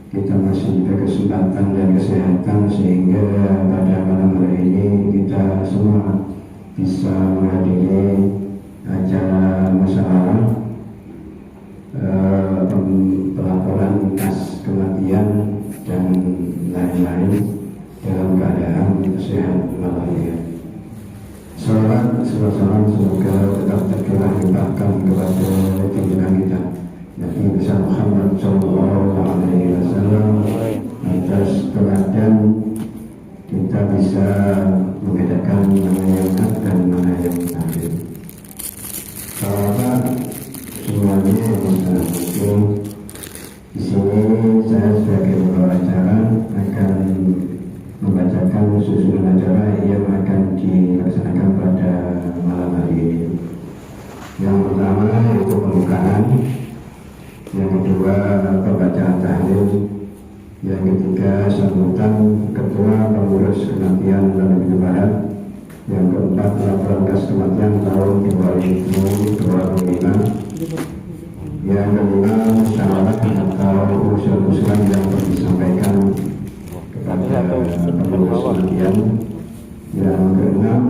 kita masih berkesempatan dan kesehatan sehingga pada malam hari ini kita semua bisa menghadiri acara musyawarah pelaporan kas kematian dan lain-lain dalam keadaan sehat walafiat. Salam semoga tetap tercurah limpahkan kepada junjungan kita Nabi besar Muhammad Sallallahu Alaihi Wasallam atas teladan kita bisa membedakan mana yang hak dan mana yang batil. Sahabat semuanya yang sangat mungkin di sini saya sebagai pembawa acara akan membacakan susunan acara yang akan dilaksanakan pada malam hari ini. Yang pertama yaitu pembukaan, yang kedua pembacaan tahlil, yang ketiga sambutan ketua pengurus kematian dan penyebaran, yang keempat laporan kas kematian tahun 2025, yang kelima musyawarah atau usul-usulan yang disampaikan kepada pengurus kematian, yang keenam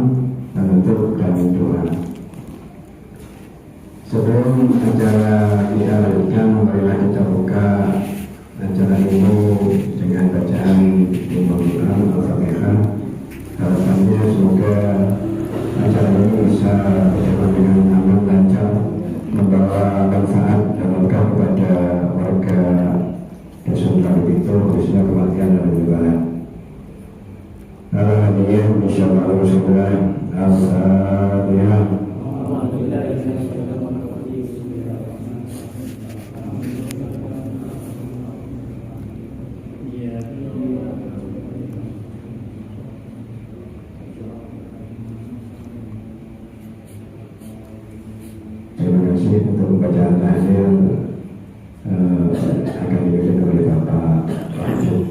penutup dan doa. Sebelum acara kita lanjutkan, marilah kita buka acara ini dengan bacaan Al-Quran Al-Fatihah. Harapannya semoga acara ini bisa berjalan dengan aman, lancar, membawa manfaat dan berkah kepada warga Dusun Kalipito, khususnya kematian dan penyebaran. Alhamdulillah, insyaallah Rasulullah Al-Fatihah. Untuk bacaan tahlil akan dibacakan oleh Bapak Wahyu.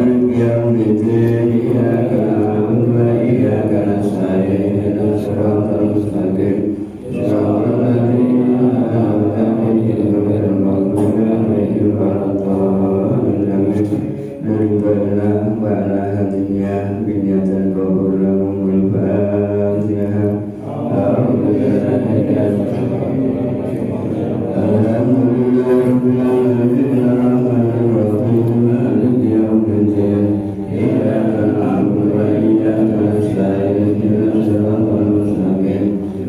مالك يوم الدين إياك نعبد وإياك نستعين اهدنا الصراط المستقيم صراط الذين أنعمت عليهم غير المغضوب عليهم ولا الضالين ربنا وعلى هدينا بنية القبول لهم الفاتحة أعوذ بالله الحمد لله رب العالمين الرحمن الرحيم مالك يوم الدين إياك نعبد وإياك نستعين اهدنا الصراط المستقيم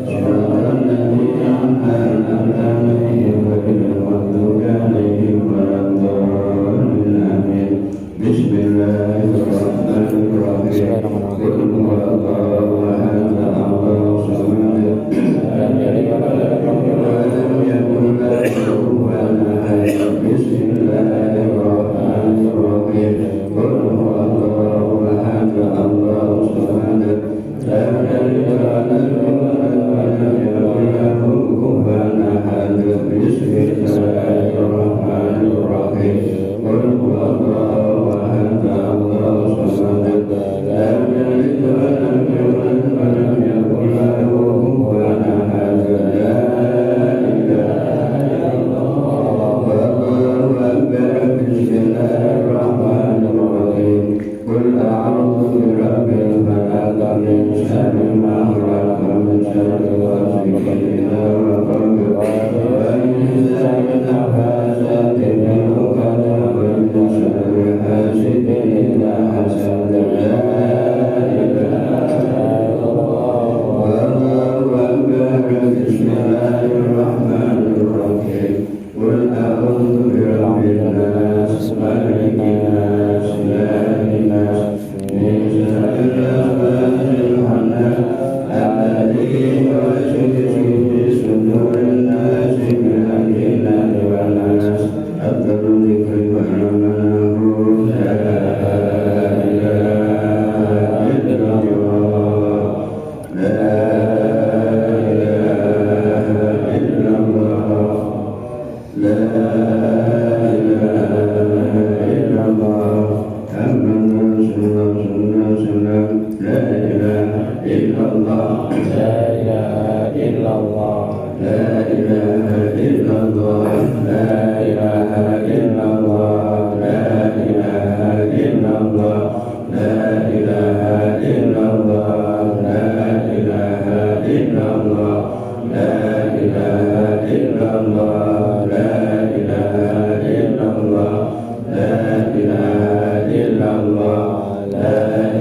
صراط الذين أنعمت عليهم غير المغضوب عليهم ولا الضالين آمين بسم الله الرحمن الرحيم قل هو الله أحد الله الصمد لم يلد ولم يكن له كفوا أحد بسم الله الرحمن الرحيم قل هو الله أحد الله الصمد لم يلد ولم يولد ولم يكن له كفوا أحد بسم الله الرحمن الرحيم قل هو الله أحد الله الصمد لم يلد ولم يولد ولم يكن له كفوا أحد لا إله إلا الله والله أكبر بسم الله الرحمن الرحيم قل أعوذ برب الفلق من شر ما خلق من شر غاسق إذا وقب ومن شر النفاثات في العقد ومن شر حاسد إذا حسد لا إله إلا الله والله أكبر بسم الله الرحمن الرحيم قل أعوذ برب الناس ملك الناس إله الناس من شر الوسواس الخناس الذي يوسوس في صدور الناس من الجنة والناس أفضل الذكر وأمنه لا إله إلا الله لا إله إلا الله لا إله إلا الله محمد رسول الله لا إله إلا الله لا إله إلا الله لا إله إلا الله لا إله إلا الله لا إله إلا الله لا إله إلا الله لا إله إلا الله لا إله إلا الله لا إله إلا الله لا إله إلا الله لا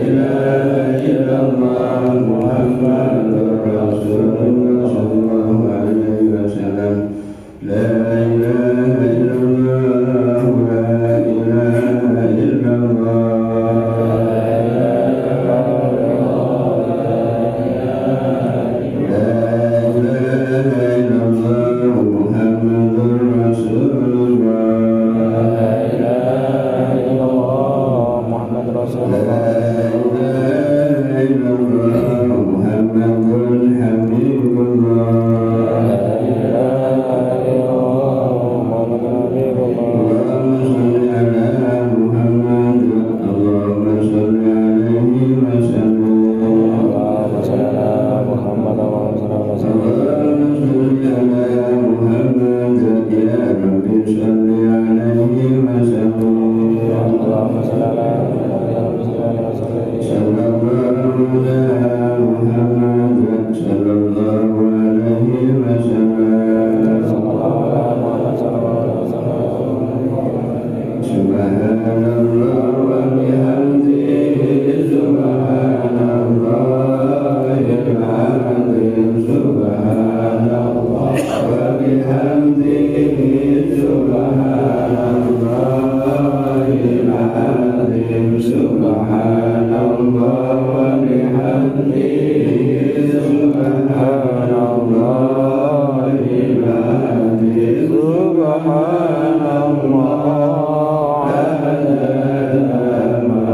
إله إلا الله محمد رسول الله صلى الله عليه وسلم لا إله إلا الله لا إله إلا الله لا إله إلا الله محمد رسول الله لا إله إلا الله محمد حبيب الله اللهم صل على محمد اللهم صل عليه وسلم اللهم صل على محمد يا رب صل عليه وسلم اللهم صل على صلى الله على محمد صلى الله عليه وسلم سبحان الله وبحمده سبحان الله العظيم سبحان الله وبحمده سبحان الله العظيم سبحان الله وبحمده سبحان الله العظيم سبحان الله عدد ما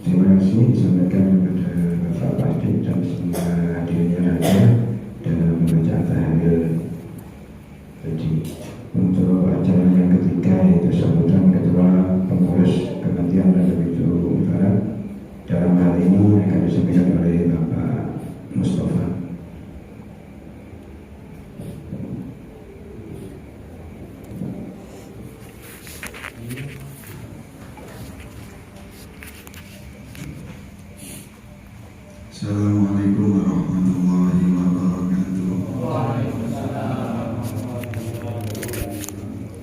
Terima kasih disampaikan kepada Bapak Pasdik dan semua hadirnya ada dalam bacaan tahlil tadi. Untuk acara yang ketiga yaitu sambutan Ketua Pengurus Kementerian dan Begitu Utara, dalam hal ini akan disampaikan oleh Bapak Mustafa. Assalamualaikum warahmatullahi wabarakatuh.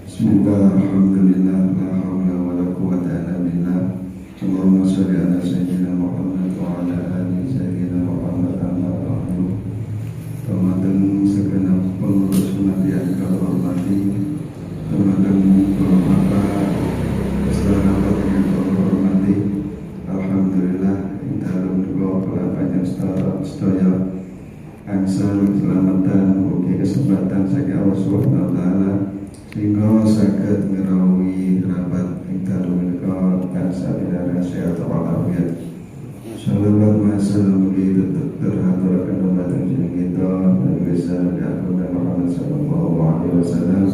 Bismillah, alhamdulillah, la hawla wa la quwwata illa billah. Allahumma sholli ala sayyidina Muhammad wa ala ali sayyidina Muhammad amma ba'du. Ramadan segenap pengurus penantian kalau hormati, Ramadan Bapak Istana yang kalau hormati. Alhamdulillah dalam dua pelapanya sedaya angsal keselamatan ugi kesempatan saking Allah Subhanahu wa taala sehingga saged ngrawuhi rapat ing dalu menika tansah bidara sehat walafiat. Sallallahu alaihi wasallam kita terhaturaken dumateng jeneng kita Nabi besar Muhammad sallallahu alaihi wasallam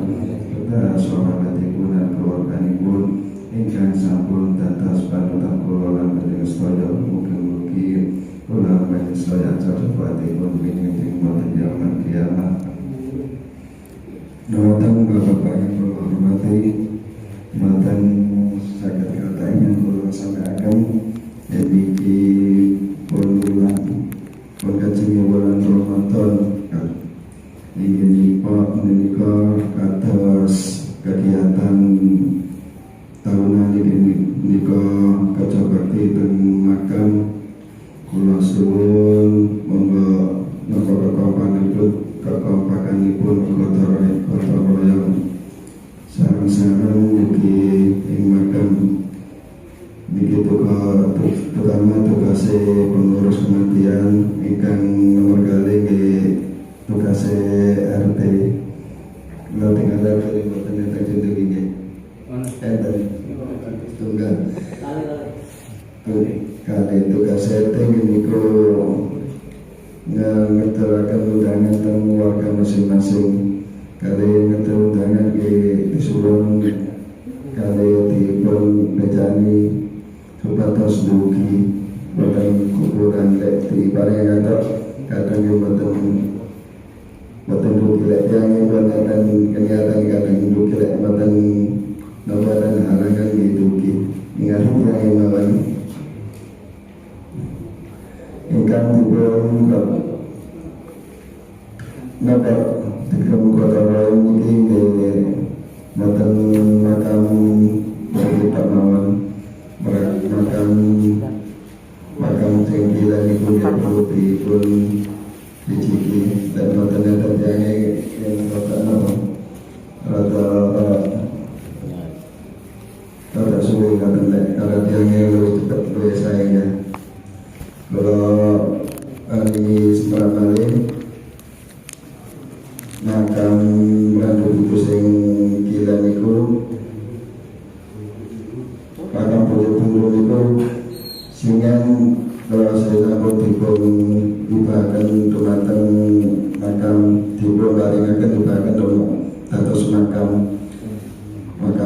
kita sahabatipun dan keluarganipun ingkang sampun dados panutan kula lan panjenengan sedaya mugi-mugi kula panjenengan sedaya cacafatipun wingi wonten yaumul kiamat. Dumateng Bapak yang kula hormati, dumateng saged kathah ingkang kula sampaikan niki pun kajeng bulan Ramadan inggih menika kados kegiatan tahunan ini nika kaca bakti teng makam kula suwun monggo napa kekompakanipun gotong royong sareng-sareng mugi ing makam niki terutama tugas pengurus kematian ingkang nomor kali tugas RT kula tinggal dari boten enten jeneng iki enten tunggal kali tugas RT niku ngeteraken undangan teng warga masing-masing kali ngeter undangan disuwun kali dipun bejani supados dugi boten kuburan lek diparingi kadang boten dugi lek yang boten kenyataan kadang dugi lek boten nawaran halangan dugi ingat yang mawon ingkang dipun napa dikram kota ini boten makam bagi Pak Mawon makam singkilan ibu dipun diciki dan boten terjange yang kota Mawon rada suwe kadang kalau tiangnya lebih cepat lebih sayangnya kalau ini setelah balik makam randu buku sing gila niku makam bulu niku singan kalau saya sampun dipun ibahaken dumateng makam dipun laringaken ibahaken dados makam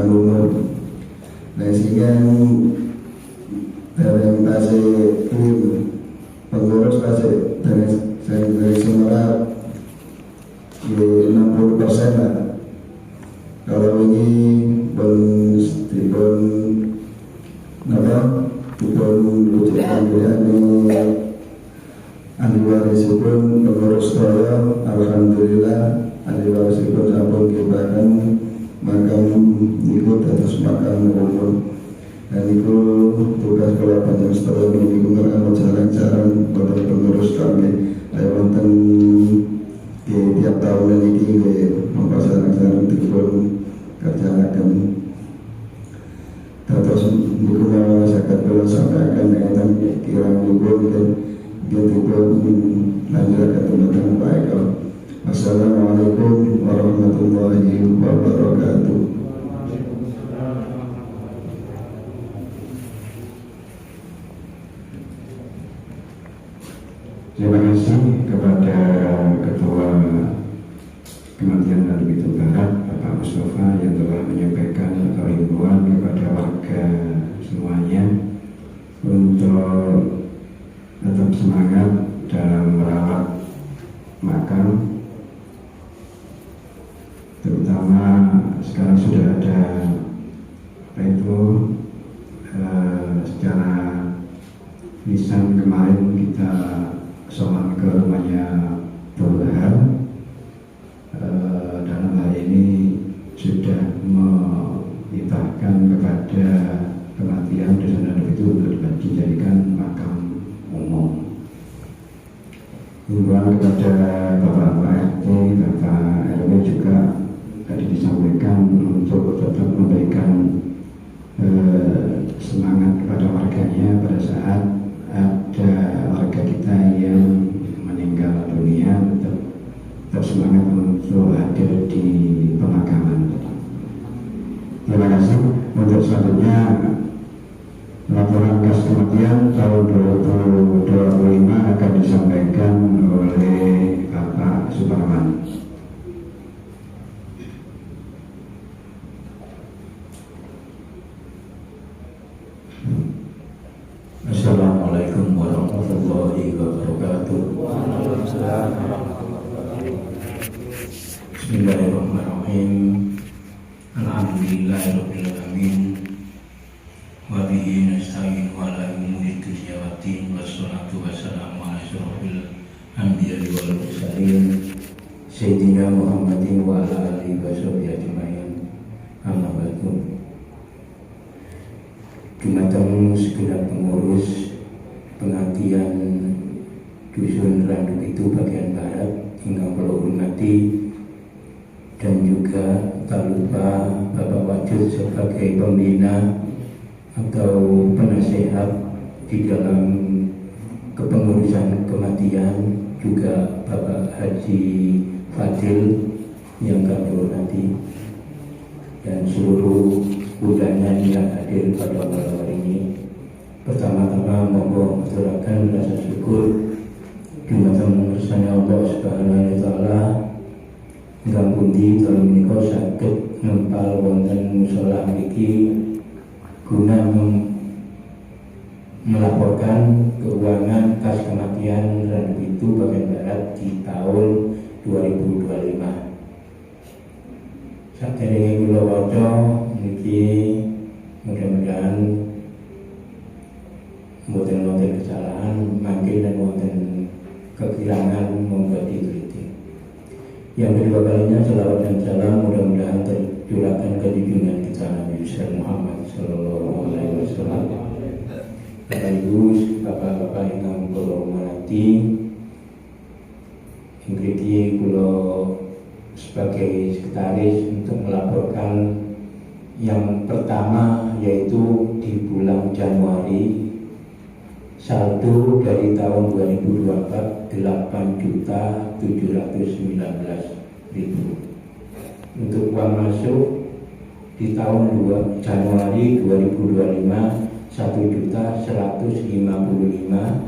umur. Nah singan dari tasik krim pengurus tasik dari Semarang 60% lah. Kalau ini dipun wujudkan ahli warisipun pengurus saya, alhamdulillah ahli warisipun sampun kibakan makam niku dados makam umum. Dan itu tugas kula panjang setelah niku ngerangan jalan-jalan pada pengurus kami wonten tiap tahun ini mempasarkan dipun kerjaan terus dukungan masyarakat belum sampaikan dengan kirang dukung dan dipun lanjutkan teman-teman baik. Assalamualaikum warahmatullahi wabarakatuh. Terima kasih kepada Ketua Kematian dan Pintu Barat Bapak Mustafa yang telah menyampaikan atau himbauan kepada warga semuanya untuk tetap semangat dalam merawat makam, terutama sekarang sudah ada secara lisan kemarin kita soal ke rumahnya Tuhan. Dalam hal ini sudah menitahkan kepada kematian dosen itu untuk dijadikan makam umum. Himbauan kepada Bapak RT, Bapak RW juga tadi disampaikan untuk tetap memberikan semangat kepada warganya pada saat ada warga kita yang meninggal dunia, tetap semangat untuk hadir di pemakaman. Terima kasih. Untuk selanjutnya laporan kas kematian tahun 2025 akan disampaikan oleh Bapak Suparman. Assalamualaikum warahmatullahi wabarakatuh. Bismillahirrahmanirrahim. Alhamdulillahirabbil alamin. Wa bihi nasta'in wa ala umuri dunya waddin. Wassalatu wassalamu ala asyrofil anbiya'i wal mursalin Sayyidina Muhammadin wa ala alihi wa sahbihi ajma'in. Amma ba'du. Dumateng segenap pengurus pengajian Dusun Randuk itu bagian barat ingkang kula hormati, dan juga tak lupa Bapak Wajud sebagai pembina atau penasehat di dalam kepengurusan kematian, juga Bapak Haji Fadil yang kami hormati, dan seluruh undangan yang hadir pada malam hari ini. Pertama-tama mohon aturaken rasa syukur dumateng mirsani Allah Subhanahu wa taala ingkang pundi dalu menika saged nempal wonten musala mriki guna melaporkan keuangan kas kematian Randuk itu bagian barat di tahun 2025. Saderenge kula waca niki mudah-mudahan mboten wonten kesalahan, mangke dan wonten kekurangan monggo diteliti. Yang kedua kalinya selawat dan salam mudah-mudahan tercurahkan ke junjungan kita Nabi Muhammad sallallahu alaihi wasallam. Bapak Ibu, Bapak-bapak ingkang kula hormati, ingredi kula sebagai sekretaris untuk melaporkan yang pertama, yaitu di bulan Januari saldo dari tahun 2024 8.719.000. Untuk uang masuk di tahun Januari 2025 1.155.000.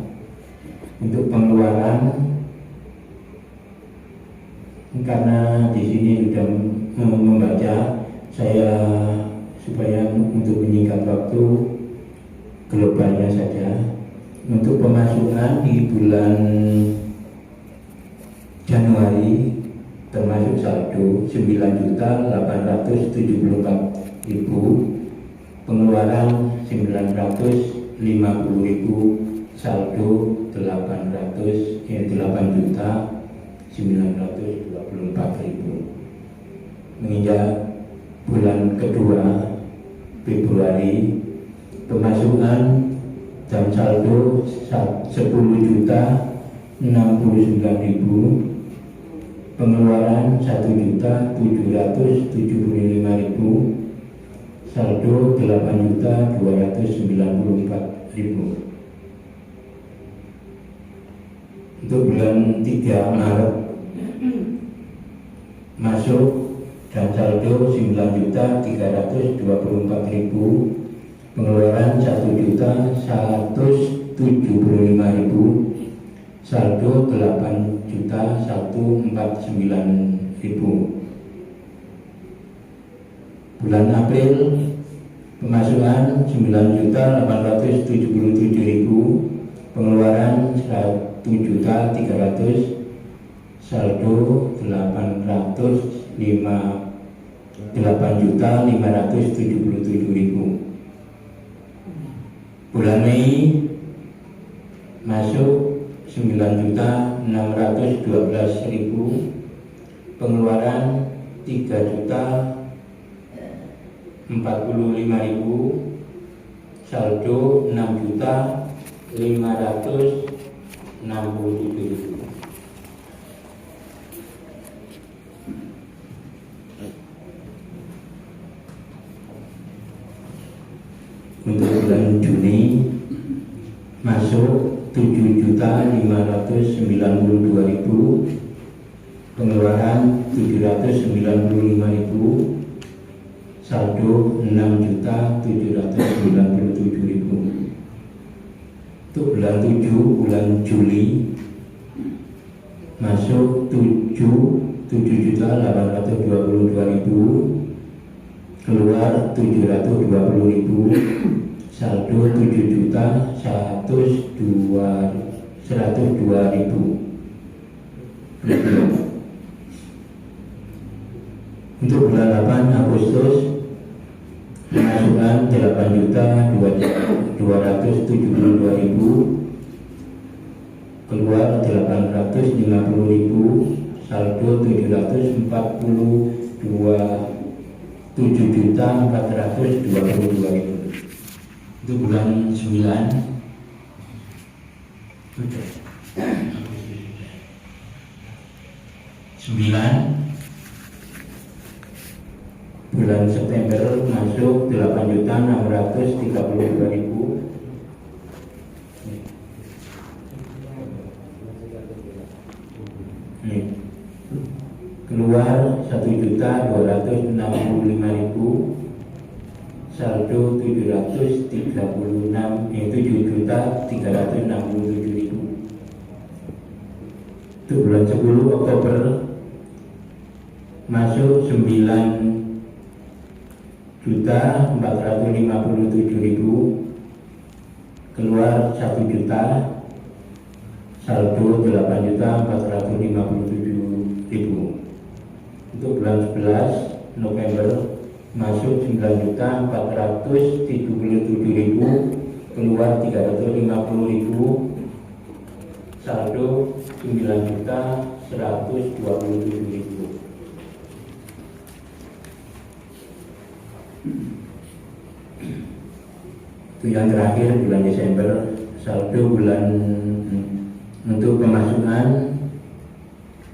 Untuk pengeluaran, karena di sini sudah membaca, saya supaya untuk menyingkat waktu globalnya saja. Untuk pemasukan di bulan Januari termasuk saldo 9.874.000, pengeluaran 950.000, saldo 8.924.000. Menginjak bulan kedua Februari, pemasukan dan saldo 10.069.000, pengeluaran 1.775.000, saldo 8.294.000. Untuk bulan 3 Maret masuk dan saldo 9.324.000, pengeluaran 1.175.000, saldo 8.149.000. Bulan April pemasukan 9.877.000, pengeluaran 1.300.000, saldo 8.577.000. Bulan Mei masuk 9.612.000, pengeluaran 3.045.000, saldo 6.567.000. Untuk bulan Juni masuk 7.592.000, pengeluaran 795.000, saldo 6.797.000. Untuk bulan 7, bulan Juli masuk 7.822.000, keluar 720.000, saldo 7.102.000. Untuk bulan 8 Agustus pemasukan 8.272.000, keluar 850.000, saldo 7.422.000. Itu bulan 9. Bulan September masuk 8.632.000, keluar 1.265.000, saldo 7.367.000. Itu bulan 10 Oktober masuk 9.457.000, keluar 1 juta, saldo 8.457.000. Untuk bulan 11 November masuk 9.477.000, keluar 350.000, saldo 9.127.000. Itu yang terakhir bulan Desember, saldo bulan untuk pemasukan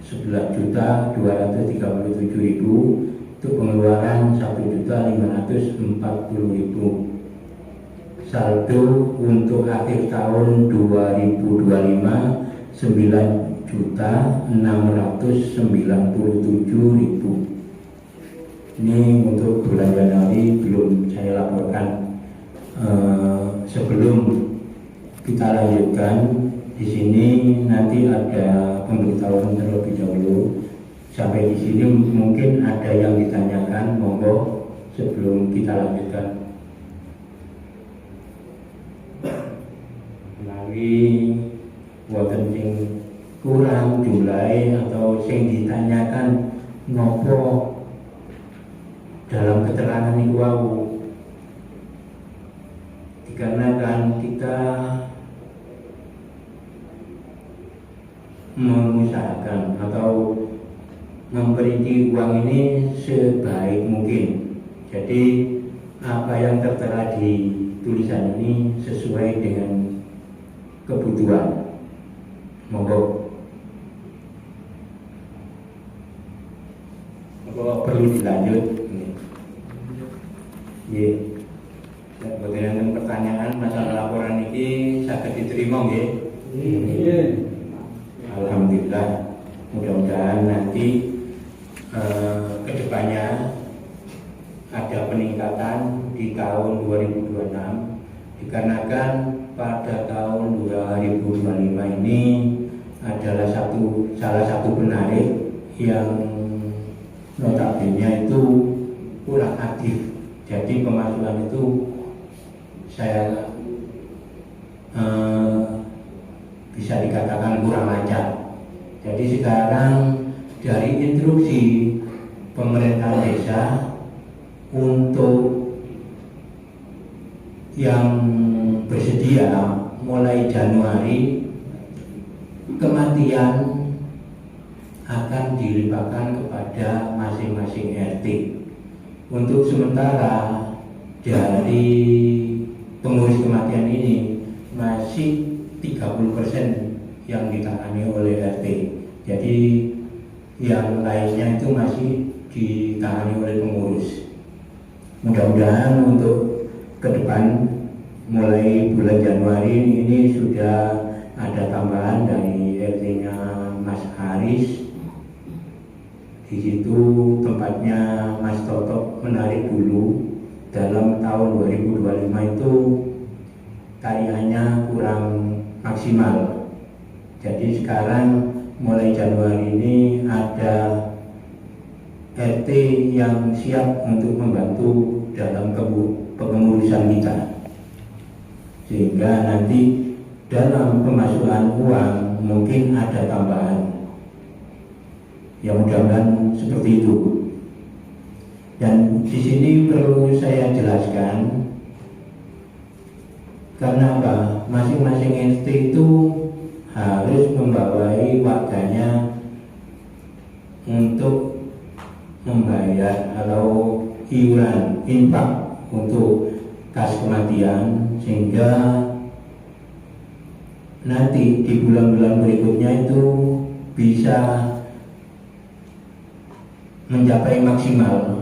11.237.000, itu pengeluaran 1.540.000. Saldo untuk akhir tahun 2025 9.697.000. Ini untuk bulan Januari belum saya laporkan. Sebelum kita lanjutkan, di sini nanti ada pemberitahuan terlebih dahulu. Sampai di sini mungkin ada yang ditanyakan, monggo sebelum kita lanjutkan. Melalui wonten sing kurang jumlahe atau sing ditanyakan nopo dalam keterangan itu wau, dikarenakan kita mengusahakan atau memperinci uang ini sebaik mungkin. Jadi apa yang tertera di tulisan ini sesuai dengan kebutuhan. Monggo. perlu dilanjut. Nggih. Bagaimana pertanyaan masalah laporan ini saged diterima nggih? Alhamdulillah. Mudah-mudahan nanti kedepannya ada peningkatan di tahun 2026 dikarenakan pada tahun 2025 ini adalah salah satu penarik yang notabene itu kurang aktif. Jadi pemasukan itu saya bisa dikatakan kurang lancar. Jadi sekarang dari instruksi pemerintah desa untuk yang bersedia mulai Januari kematian akan dilimpahkan kepada masing-masing RT. Untuk sementara dari pengurus kematian ini masih 30% yang ditangani oleh RT. Jadi yang lainnya itu masih ditangani oleh pengurus. Mudah-mudahan untuk ke depan mulai bulan Januari ini sudah ada tambahan dari RT-nya Mas Haris. Di situ tempatnya Mas Toto menarik dulu. Dalam tahun 2025 itu tariannya kurang maksimal. Jadi sekarang mulai Januari ini ada RT yang siap untuk membantu dalam kepengurusan kita, sehingga nanti dalam pemasukan uang mungkin ada tambahan. Ya mudah-mudahan seperti itu. Dan di sini perlu saya jelaskan karena apa? Masing-masing RT itu harus membawai warganya untuk membayar atau iuran infak untuk kas kematian, sehingga nanti di bulan-bulan berikutnya itu bisa mencapai maksimal.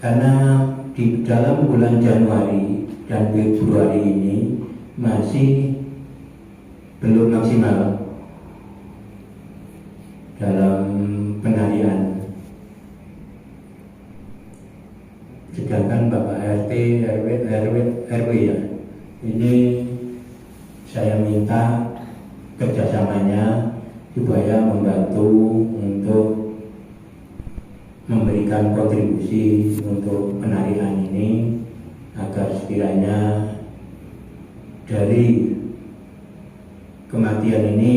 Karena di dalam bulan Januari dan Februari ini masih belum maksimal dalam penarian. Sedangkan Bapak RT, RW ya, ini saya minta kerjasamanya supaya membantu untuk memberikan kontribusi untuk penarian ini agar sekiranya dari kematian ini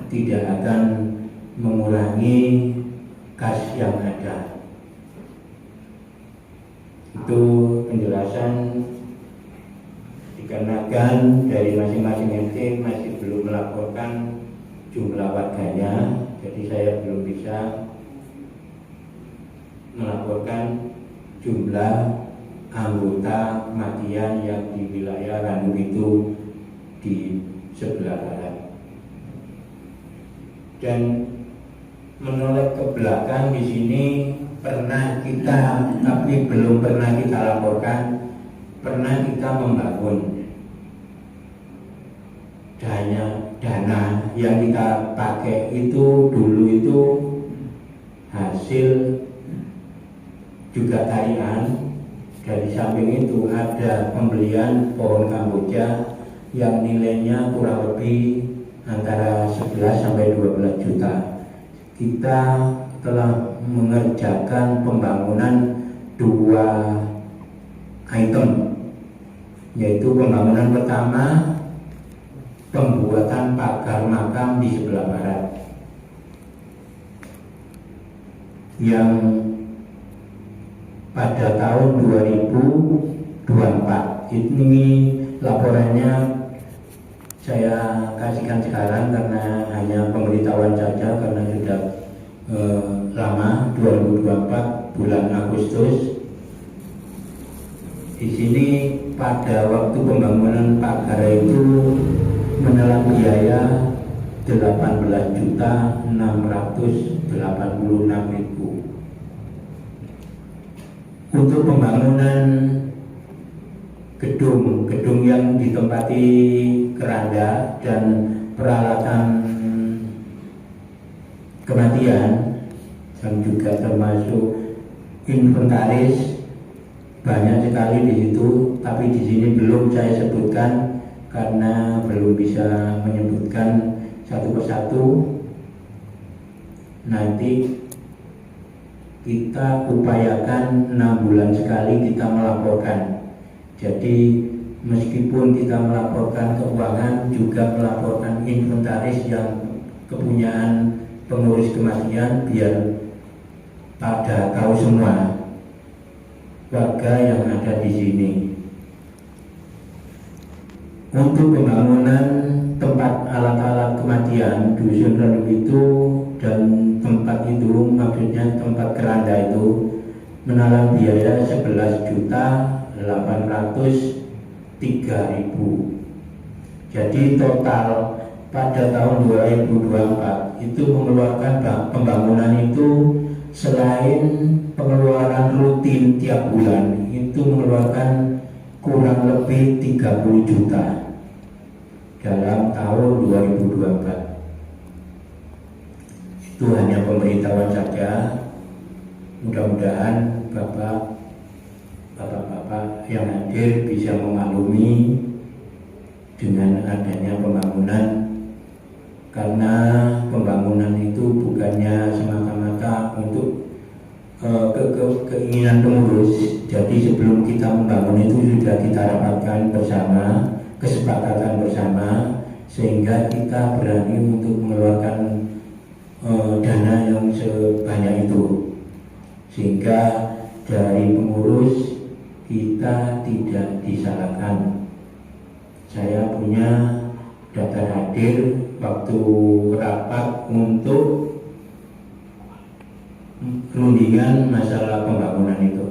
tidak akan mengurangi kas yang ada. Itu penjelasan dikarenakan dari masing-masing RT masih belum melaporkan jumlah warganya, jadi saya belum bisa melaporkan jumlah anggota kematian yang di wilayah Randu itu di sebelah barat. Dan menoleh ke belakang di sini pernah kita, tapi belum pernah kita laporkan, pernah kita membangun dana yang kita pakai itu dulu itu hasil juga tarian. Dari samping itu ada pembelian pohon kamboja yang nilainya kurang lebih antara 11 sampai 12 juta. Kita telah mengerjakan pembangunan 2 item, yaitu pembangunan pertama pembuatan pagar makam di sebelah barat yang pada tahun 2024. Ini laporannya saya kasihkan sekarang karena hanya pemberitahuan saja, karena sudah lama, 2024 bulan Agustus. Di sini pada waktu pembangunan pagar itu menelan biaya 18.686.000. untuk pembangunan gedung yang ditempati keranda dan peralatan kematian dan juga termasuk inventaris banyak sekali di situ, tapi di sini belum saya sebutkan karena belum bisa menyebutkan satu persatu. Nanti kita upayakan 6 bulan sekali kita melaporkan. Jadi meskipun kita melaporkan keuangan, juga melaporkan inventaris yang kepunyaan pengurus kematian, biar pada tahu semua warga yang ada di sini. Untuk pembangunan tempat alat-alat kematian dusun Renuh itu dan tempat itu, maksudnya tempat keranda itu, menalang biaya 11.803.000. Jadi total pada tahun 2024 itu mengeluarkan pembangunan itu, selain pengeluaran rutin tiap bulan, itu mengeluarkan kurang lebih 30 juta dalam tahun 2024. Itu hanya pemberitahuan saja. Mudah-mudahan Bapak-bapak yang hadir bisa memaklumi dengan adanya pembangunan, karena pembangunan itu bukannya semata-mata untuk keinginan pengurus. Jadi sebelum kita membangun itu sudah kita rapatkan bersama, kesepakatan bersama, sehingga kita berani untuk mengeluarkan dana yang sebanyak itu, sehingga dari pengurus kita tidak disalahkan. Saya punya daftar hadir waktu rapat untuk perundingan masalah pembangunan itu.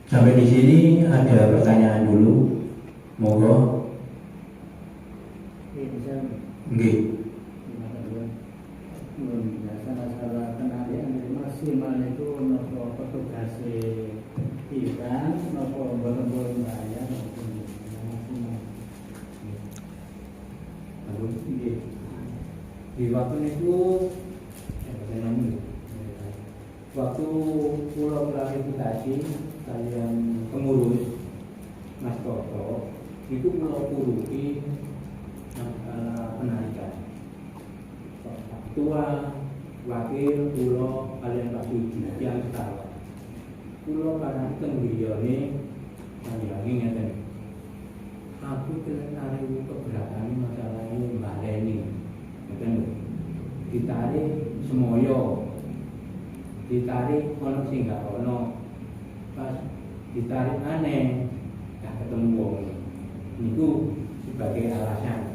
Sampai di sini ada pertanyaan dulu, monggo. Nggih. Masalah kenalian maksimal itu nopo petugas ikan, nopo bolong bayar, maksimal. Di waktu itu, waktu pulau klarifikasi kalian pengurus Mas Toto itu pulau turuti masalah penarikan. Ketua, wakil, pulau kalian Pak Suji yang setara. Pulau karena tenggiyone panjangi ngeten. Aku tertarik keberatan masalah ini Mbak Leni. Ngeten lho. Ditarik semoyo. Ditarik ono sing gak ono. Pas ditarik aneh, gak ketemu wong. Itu sebagai alasan.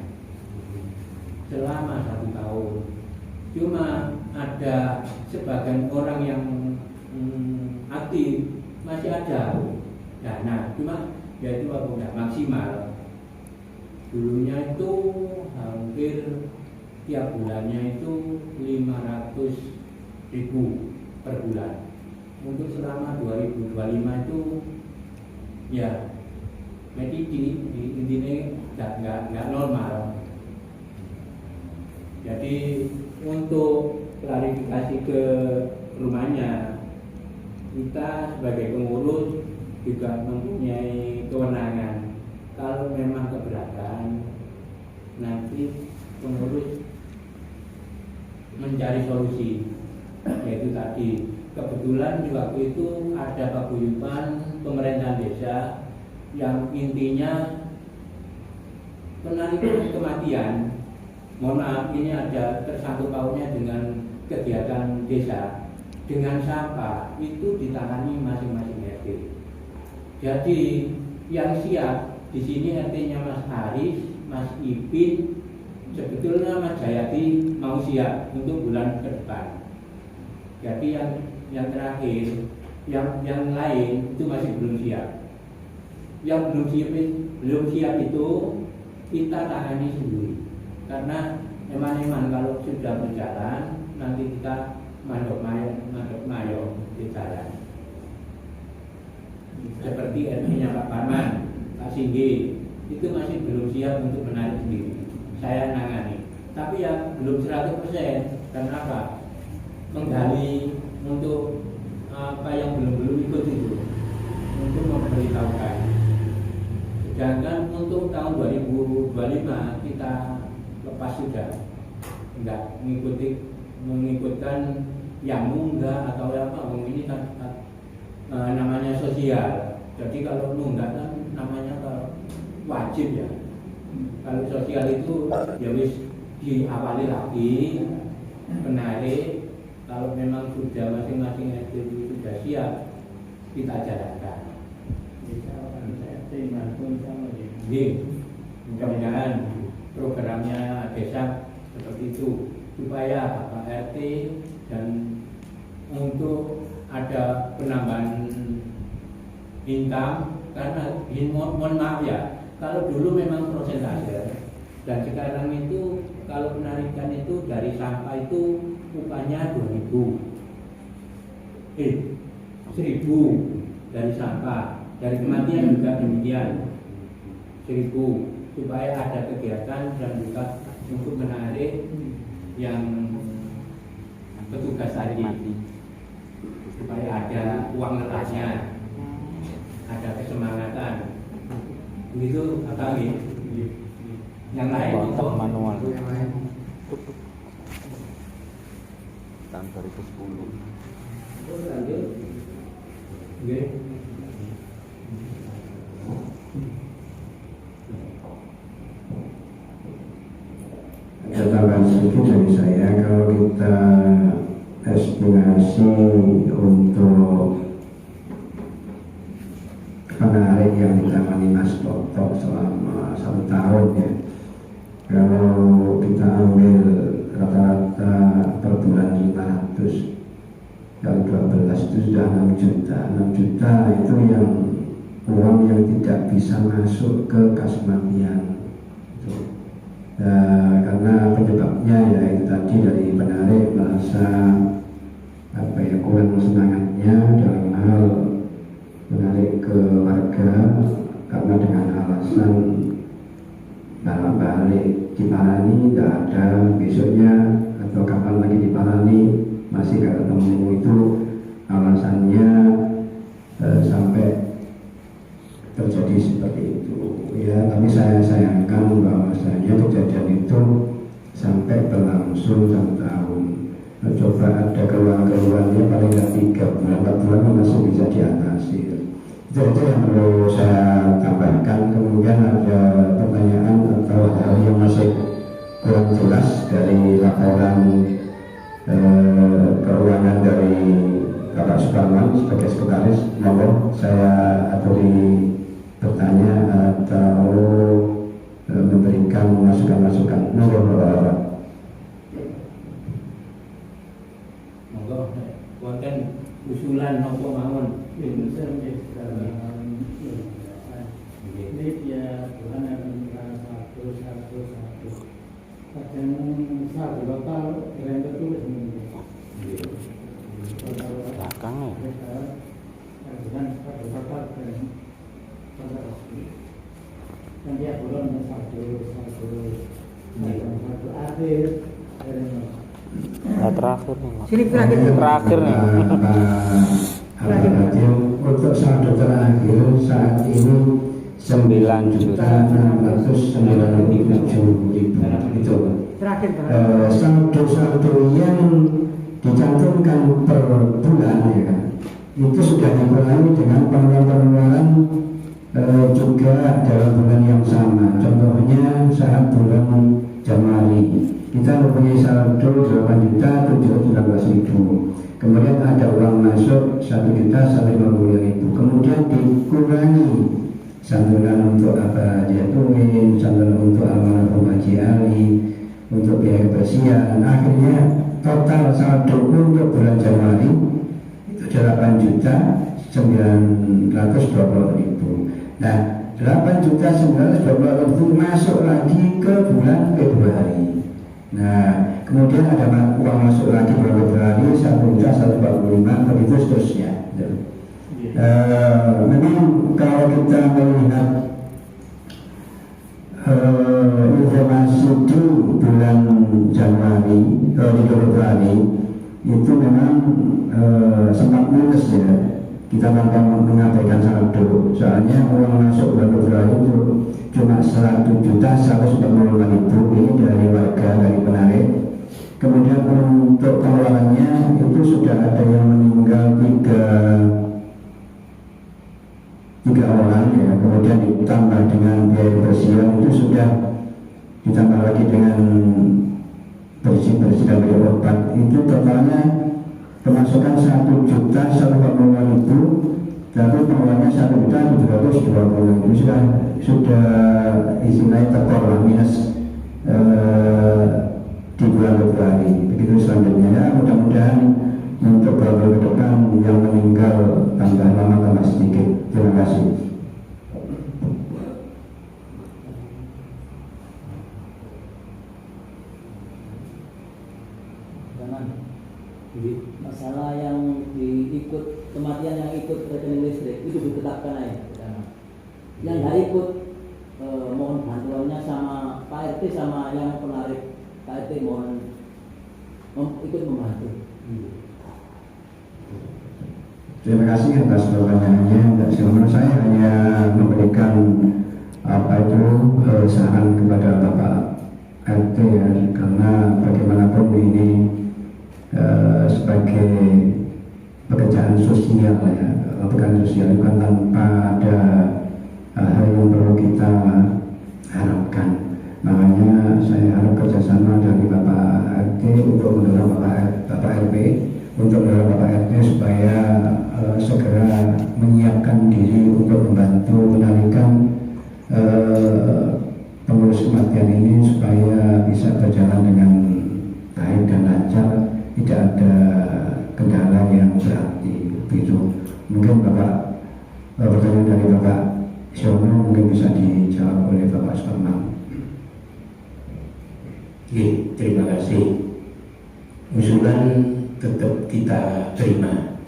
Selama 1 tahun. Cuma ada sebagian orang yang aktif masih ada dana, cuma yaitu aku tidak maksimal. Dulunya itu hampir tiap bulannya itu 500.000 per bulan. Untuk selama 2025 itu ya mediki intinya nggak normal. Jadi untuk klarifikasi ke rumahnya, kita sebagai pengurus juga mempunyai kewenangan. Kalau memang keberatan, nanti pengurus mencari solusi, yaitu tadi kebetulan di waktu itu ada paguyuban pemerintahan desa yang intinya penarikan kematian. Mohon maaf, ini ada tersangkut pautnya dengan kegiatan desa. Dengan sampah itu ditangani masing-masing RT. Jadi yang siap di sini RT-nya Mas Haris, Mas Ipin, sebetulnya Mas Jayati mau siap untuk bulan ke depan. Jadi yang terakhir, yang lain itu masih belum siap. Yang belum siap itu kita tangani sendiri. Karena eman-eman kalau sudah berjalan nanti kita mandok mayong di jalan. Seperti RT-nya Pak Parman, Pak Singgi, itu masih belum siap untuk menarik sendiri. Saya nangani, tapi ya belum 100%. Karena apa? Menggali untuk apa yang belum ikut itu, untuk memberitahukan. Sedangkan untuk tahun 2025 kita lepas sudah, enggak mengikutkan yang munggah atau apa. Ini kan namanya sosial. Jadi kalau nunggak kan namanya wajib ya. Kalau sosial itu ya wis diawali lagi, menarik. Kalau memang sudah masing-masing SD sudah siap, kita jalankan. Mudah-mudahan programnya desa seperti itu, supaya Pak RT dan untuk ada penambahan income. Karena mohon maaf ya, kalau dulu memang prosentase, dan sekarang itu kalau penarikan itu dari sampah itu upahnya 2.000, 1.000 dari sampah, dari kematian juga demikian 1.000, supaya ada kegiatan dan juga untuk menarik yang petugas tadi, supaya ada uang letaknya, ada kesemangatan. Begitu apa ini? Yang lain untuk manual yang lain. tahun 2010. Lanjut. Oke. Ada tambahan sedikit dari saya, kalau kita estimasi untuk penarik yang ditangani Mas Toto selama 1 tahun ya, kalau kita ambil rata-rata per bulan 500 kali 12 itu sudah 6 juta. 6 juta itu yang uang yang tidak bisa masuk ke kas kematian. Karena penyebabnya ya itu tadi, dari penarik merasa kurang semangatnya dalam hal menarik ke warga, karena dengan alasan balik diparani tidak ada, besoknya atau kapan lagi diparani masih gak ketemu, itu alasannya sampai terjadi seperti itu ya. Tapi saya sayangkan bahwasanya kejadian itu sampai berlangsung 1 tahun. Coba ada keluhan-keluhannya paling tidak 3 bulan, 4 bulan masih bisa diatasi. Itu yang perlu saya tambahkan. Kemudian ada pertanyaan atau hal yang masih kurang jelas dari laporan keuangan dari Bapak Suparman sebagai sekretaris. Monggo saya aturi bertanya atau memberikan masukan-masukan. Monggo Bapak. Monggo wonten usulan napa mawon. Ini dia Tuhan akan satu. Kadang satu bakal keren betul sebenarnya. Belakang ya. Dengan satu bakal keren. Dan dia belum satu akhir. Terakhir nih Mas. Sini terakhir. Terakhir nih. Untuk saldo terakhir saat ini 9.697.000 itu. Terakhir Saldo yang dicantumkan per bulan ya kan, itu sudah dikurangi dengan pengeluaran juga dalam bulan yang sama. Contohnya saat bulan Januari kita mempunyai saldo 8.719.000. Kemudian ada uang masuk 1.150.000. Kemudian dikurangi santunan untuk apa dia tuin, santunan untuk almarhum Haji Ali, untuk biaya kebersihan. Akhirnya total saldo untuk bulan Januari itu 8.920.000. Nah, 8.920.000 masuk lagi ke bulan Februari. Nah, kemudian ada uang masuk lagi bulan Februari 1.145, begitu seterusnya. Memang kalau kita melihat informasi di bulan Januari, di Februari itu memang sempat minus ya. Kita tanpa mengabaikan saldo, soalnya uang masuk bulan Februari itu cuma 1.145.000 ini dari warga, dari penarik. Kemudian untuk pengeluarannya itu sudah ada yang meninggal tiga orang ya, kemudian ditambah dengan biaya kebersihan itu sudah ditambah lagi dengan bersih dan beli obat, itu totalnya pemasukan 1.145.000, tapi pengeluarannya 1.720.000, sudah istilahnya tekor minus di bulan Februari. Begitu selanjutnya ya, mudah-mudahan untuk beberapa ke depan yang meninggal tambah lama tambah sedikit. Terima kasih. Masalah yang diikut kematian yang ikut rekening listrik itu ditetapkan aja. Yang nggak ikut mohon bantuannya sama Pak RT sama yang penarik Pak RT mohon ikut membantu. Terima kasih atas pertanyaannya. Menurut saya hanya memberikan saran kepada Bapak RT ya, karena bagaimanapun ini sebagai pekerjaan sosial ya, pekerjaan sosial bukan tanpa ada hal yang perlu kita harapkan. Makanya saya harap kerjasama dari Bapak RT untuk mendorong Bapak RW untuk mendorong Bapak RT supaya segera menyiapkan diri untuk membantu menarikan pengurus kematian ini supaya bisa berjalan dengan baik dan lancar, tidak ada kendala yang berarti. Begitu. Mungkin Bapak pertanyaan dari Bapak Siono mungkin bisa dijawab oleh Bapak Suparman. Terima kasih. Usulan tetap kita terima,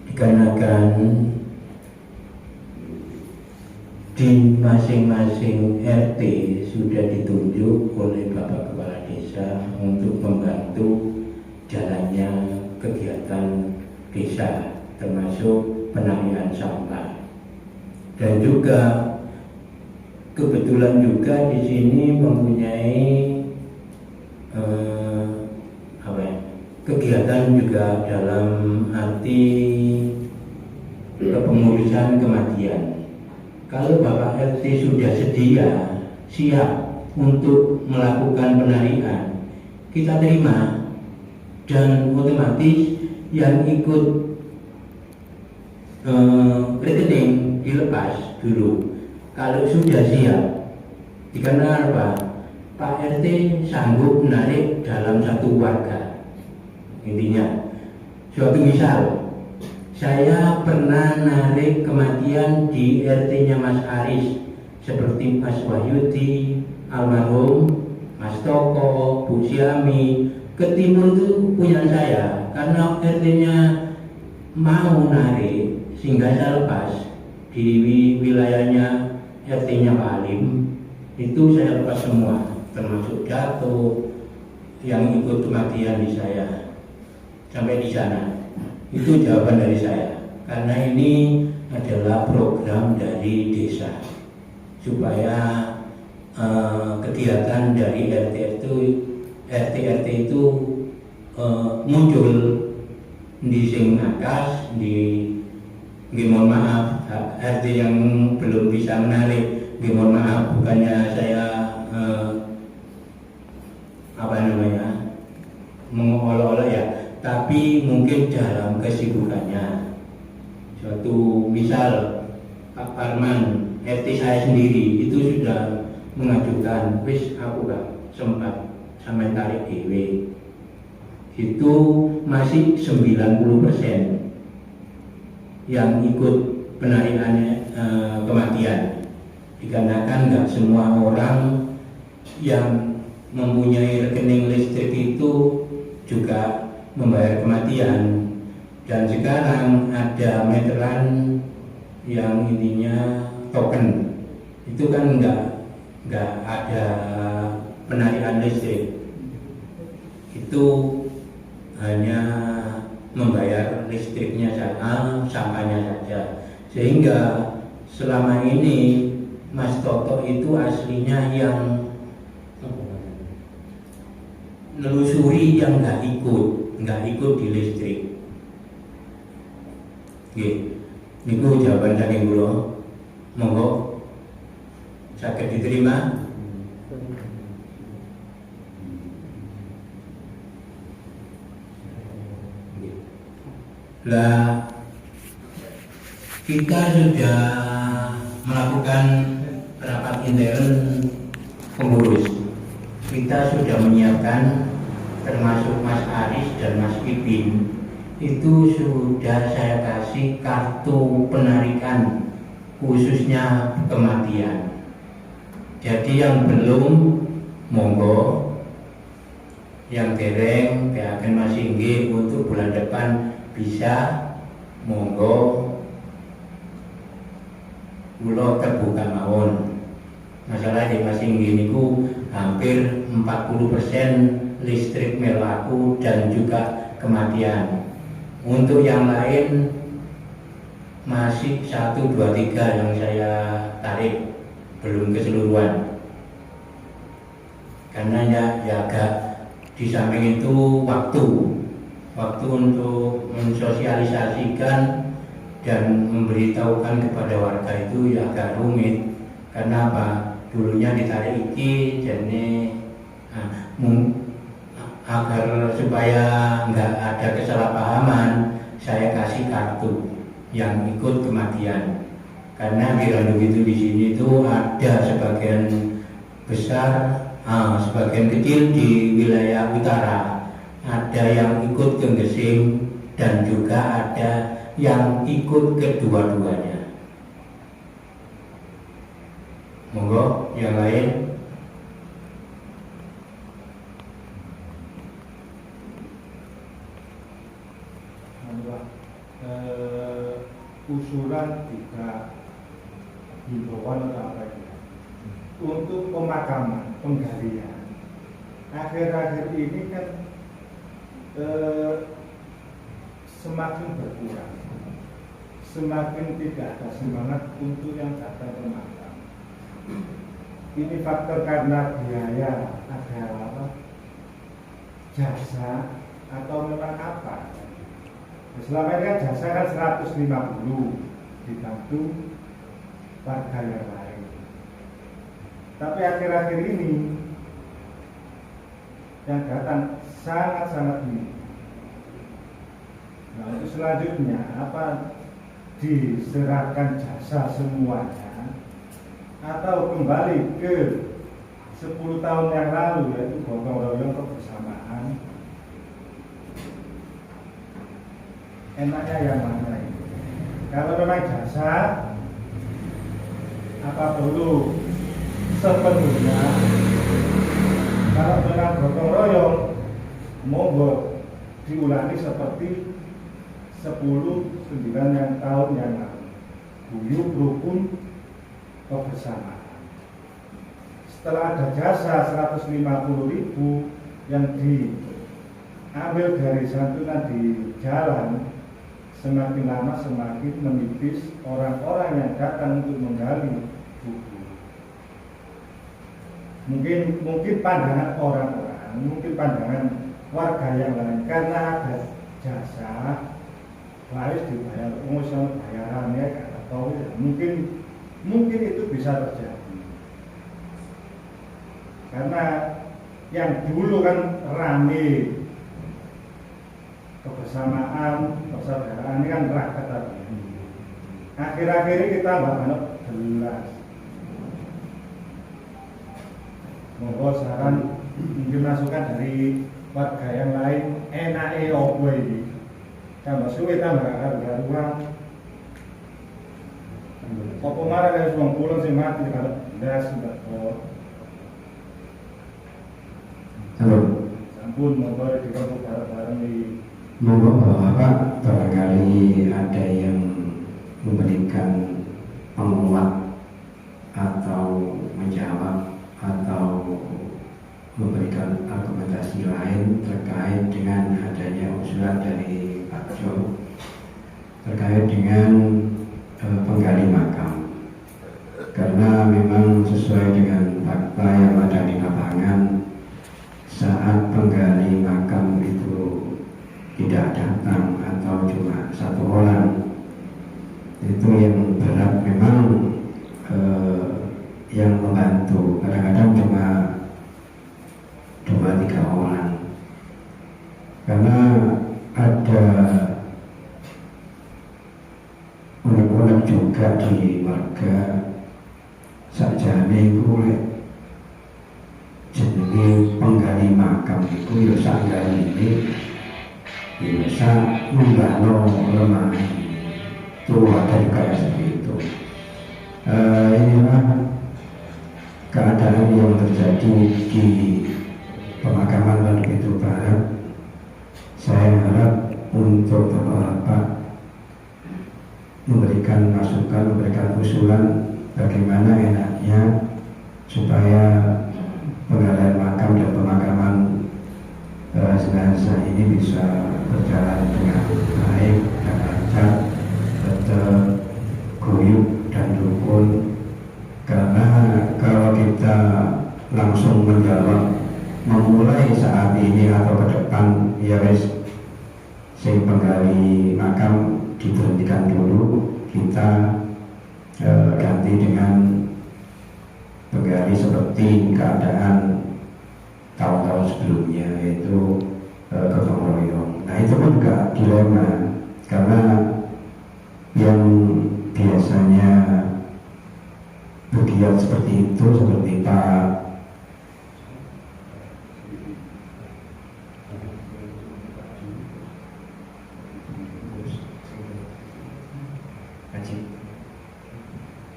dikarenakan di masing-masing RT sudah ditunjuk oleh Bapak Kepala Desa untuk membantu jalannya kegiatan desa, termasuk penanganan sampah. Dan juga kebetulan juga di sini mempunyai kegiatan juga dalam arti kepengurusan kematian. Kalau Bapak RT sudah sedia, siap untuk melakukan penarikan, kita terima, dan otomatis yang ikut rekening dilepas dulu. Kalau sudah siap, dikarenakan apa? Pak RT sanggup menarik dalam satu warga. Intinya, suatu misal, saya pernah narik kematian di RT-nya Mas Aris, seperti Mas Wahyudi, almarhum, Mas Toko, Bu Siami. Ketimbun itu punya saya, karena RT-nya mau narik, sehingga saya lepas di wilayahnya RT-nya Pak Alim. Itu saya lepas semua, termasuk jatuh yang ikut kematian di saya. Sampai di sana. Itu jawaban dari saya, karena ini adalah program dari desa supaya kegiatan dari RT itu muncul di sing akas, mohon maaf RT yang belum bisa menarik, mohon maaf, bukannya saya mengolok-olok ya, tapi mungkin dalam kesibukannya. Suatu misal Pak Parman RT saya sendiri itu sudah mengajukan, wis aku gak sempat sampai tarik dewe, itu masih 90% yang ikut penarikannya kematian, dikarenakan gak semua orang yang mempunyai rekening listrik itu juga membayar kematian. Dan sekarang ada meteran yang intinya token, itu kan nggak ada penarikan listrik, itu hanya membayar listriknya saja, sampahnya saja. Sehingga selama ini Mas Toto itu aslinya yang nelusuri yang nggak ikut di listrik. Niku jawaban saking kula. Monggo saged diterima. Lah kita sudah melakukan rapat intern pengurus. Kita sudah menyiapkan, termasuk Mas Aris dan Mas Ipin, itu sudah saya kasih kartu penarikan khususnya kematian. Jadi yang belum monggo, yang dereng akan masih nggih untuk bulan depan bisa monggo, kula terbuka mawon. Masalah di masing niku hampir 40% listrik melaku dan juga kematian. Untuk yang lain masih 1, 2, 3 yang saya tarik, belum keseluruhan. Karena ya agak di samping itu waktu untuk mensosialisasikan dan memberitahukan kepada warga itu ya agak rumit. Karena apa? Dulunya ditarik iki, jadi agar supaya nggak ada kesalahpahaman, saya kasih kartu yang ikut kematian. Karena kira begitu di sini itu ada sebagian besar, sebagian kecil di wilayah utara, ada yang ikut ke Gesing dan juga ada yang ikut kedua-duanya. Monggo yang lain. Usulan juga himbauan atau apa ya untuk pemakaman, penggalian. Akhir-akhir ini kan semakin berkurang, semakin tidak ada semangat untuk yang datang ke makam. Ini faktor karena biaya, ada apa, jasa atau memang apa? Selama ini kan jasa kan 150 dibantu warga yang lain. Tapi akhir-akhir ini yang datang sangat-sangat minim. Nah, untuk selanjutnya apa diserahkan jasa semuanya atau kembali ke 10 tahun yang lalu, yaitu gotong royong kebersamaan? Enaknya yang mana ini? Kalau memang jasa, apa perlu sepenuhnya? Kalau memang gotong royong, monggo diulangi seperti 10-9 tahun yang lalu. Guyub rukun kebersamaan. Setelah ada jasa 150.000 yang diambil dari santunan di jalan, semakin lama semakin menipis orang-orang yang datang untuk menggali kubur. Mungkin pandangan orang-orang, mungkin pandangan warga yang lain, karena ada jasa harus dibayar, emosional bayarannya atau mungkin itu bisa terjadi. Karena yang dulu kan rame kebersamaan, persaudaraan ini kan rakyat tadi. Akhir-akhir ini kita nggak jelas. Monggo saran mungkin masukan dari warga yang lain, enake opo iki? Tambah suwe tambah karuan. Apa marah dari wong kulon sing mati kalau ndas mbak. ampun motor dikampung bareng-bareng di Bapak barangkali ada yang memberikan penguat atau menjawab atau memberikan argumentasi lain terkait dengan adanya usulan dari Pak Jo terkait dengan penggali makam, karena memang sesuai dengan fakta yang ada di lapangan saat penggali makam itu tidak datang atau cuma satu orang, itu yang berat memang yang membantu kadang-kadang cuma 2-3 orang, karena ada unek-unek juga di warga sakjane kulit jenenge penggali makam itu ya sakjane ini bisa membangun lemah itu ada juga yang seperti itu. Inilah keadaan yang terjadi di pemakaman Waduk Itu Barat. Saya harap untuk Bapak memberikan masukan, memberikan usulan bagaimana enaknya supaya penggalian makam dan pemakaman jenazah ini bisa berjalan dengan baik dan lancar, tetap guyup dan rukun. Karena kalau kita langsung menjawab memulai saat ini atau ke depan, ya wes sing penggali makam diberhentikan dulu, kita ganti dengan penggali seperti keadaan tahun-tahun sebelumnya, yaitu gotong royong. Nah itu pun juga dilema, karena yang biasanya bergiat seperti itu seperti Pak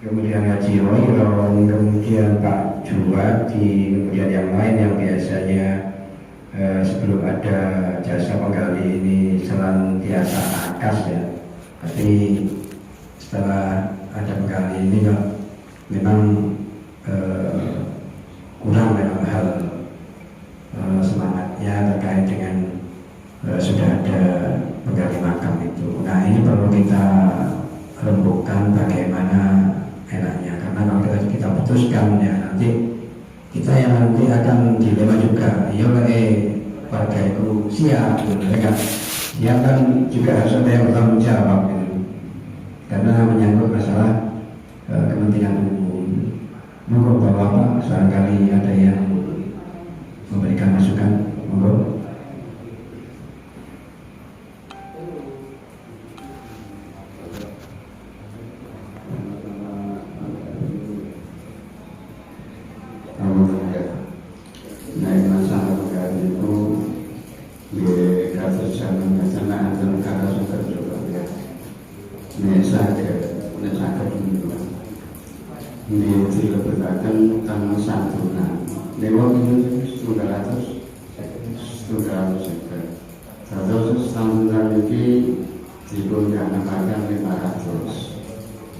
kemudian Haji Roy, kemudian Pak Juwadi, kemudian yang lain yang biasanya sebelum ada jasa penggali ini senantiasa akas ya, tapi setelah ada penggali ini memang kurang memang hal semangatnya terkait dengan sudah ada penggali makam itu. Nah ini perlu kita rembukan bagaimana enaknya, karena kalau kita putuskan ya nanti kita yang nanti akan dilema juga. Ya warga itu siap, mereka siap kan juga harus ada yang bertanggung jawab gitu. Karena menyangkut masalah kepentingan umum. Monggo Bapak barangkali ada yang memberikan masukan, monggo.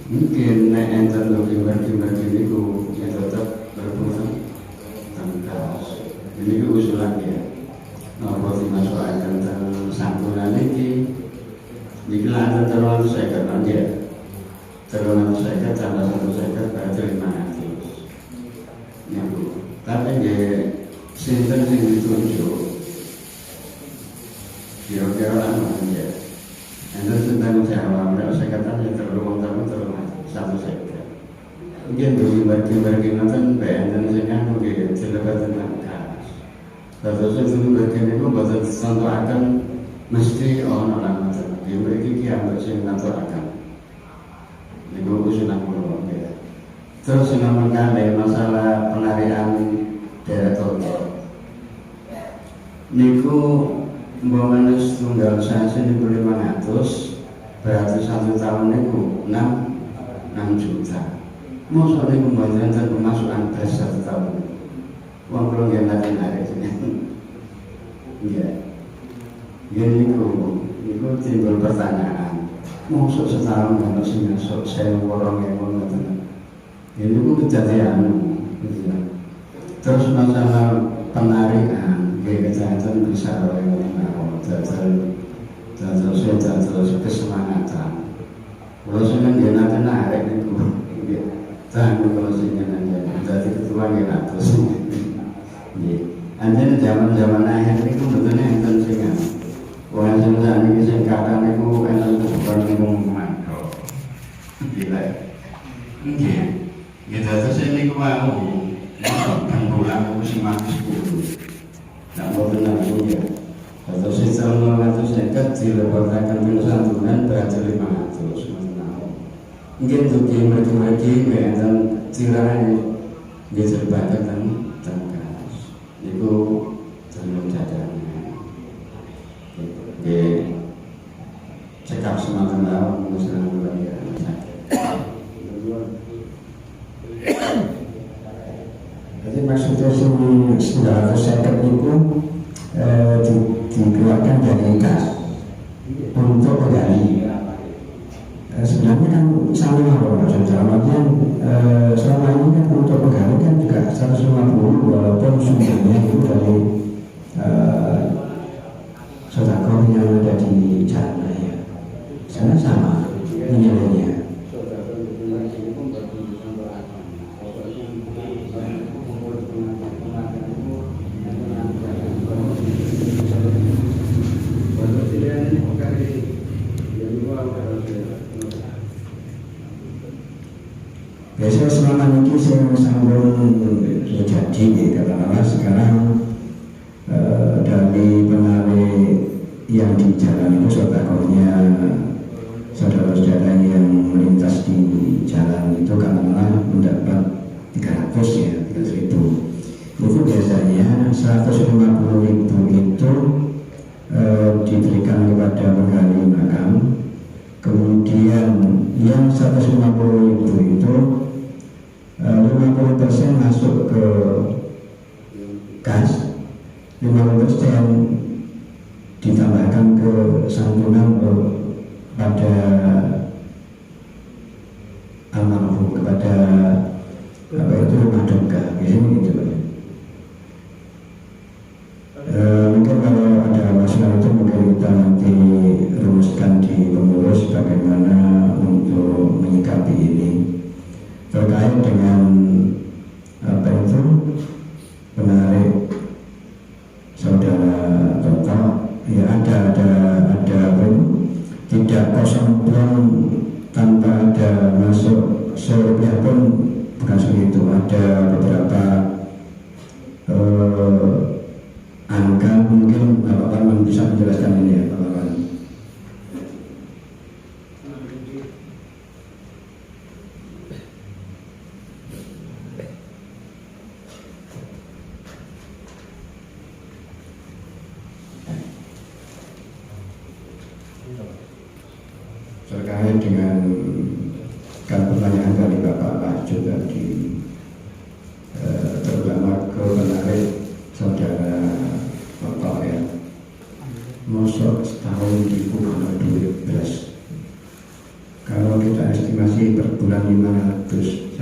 Mungkin nek enten timbar-timbar ini ku ya tetap berputar tangkas. Ini ku usulan ya. Napa dimasukkan dalam santunan ini? Dikira terlalu saya katakan ya. Terlalu saya kata tambah 150 berarti 500. Ya Bu. Tapi ya sinten sing ditunjuk. Kira-kira lama ya. Anda tentang jawab, saya katakan terlalu satu saja. Mungkin bagi nanti bayangan saya mungkin terlepas tentang kas. Lalu saya bagian itu bahasa santu akan mesti orang macam dia beri kiam bersih santu akan. Ini bagus sudah mulai. Terus yang mengenai masalah penarian daerah total. Niku umpamanya tunggal sasi niku 500, berarti 1 tahun niku 6 juta. Masa niku mboten enten pemasukan tes 1 tahun. Wong kula nggih nate narik jenengan. Iya. Ini itu timbul pertanyaan. Masuk setahun kan sing masuk 1.000 orang ngoten. Ini pun kejadian. Terus masalah penarikan, kejahatan besar yang jajal kesemangatan. Kalau saya kan narik itu, jangan kalau saya jadi ketua nggak terus. Anjir zaman akhir itu betulnya enten singan. Orang sebenarnya ini singkatan itu enten bukan ngomong makro. Gila. Nggih. Gitu terus ini mau kan pulang aku sih mati 10. Nah, mau benar ya. Atau sistem 900 dileportakan ke santunan beraja 500 mungkin untuk yang lagi dan cirahan dia terbatas dan tangkas itu terlalu cadangnya cekap semakin lama misalnya lagi sakit. Jadi maksudnya sudah second itu dikeluarkan dari kas untuk penggali. Sebenarnya kan sama dalam artian selama ini kan untuk penggali kan juga 150 walaupun sumbernya itu dari sedekah yang ada di sana ya. Sana sama nilainya. Biasanya selama ini saya sambung jadi katakanlah sekarang dari penarik yang di jalan itu sodakohnya saudara-saudara yang melintas di jalan itu katakanlah mendapat 300 ya 300.000 itu biasanya 150.000 itu diberikan kepada penggali makam. Kemudian yang 150.000 itu 50% masuk ke kas, 50% ditambahkan ke santunan pada almarhum, kepada apa itu rumah duka, biasanya gitu. Mungkin kalau ada masalah itu mungkin kita nanti rumuskan di pengurus bagaimana untuk menyikapi ini terkait dengan apa itu menarik saudara Toto ya ada apa itu tidak kosong pun tanpa ada masuk serupiah pun bukan segitu, ada beberapa angka mungkin Bapak bisa menjelaskan ini ya Bapak. Terkait dengan pertanyaan dari Bapak Mahjud tadi terutama ke penarik saudara Bapak ya, mosok setahun dibuka duit beras. Kalau kita estimasi per bulan 500,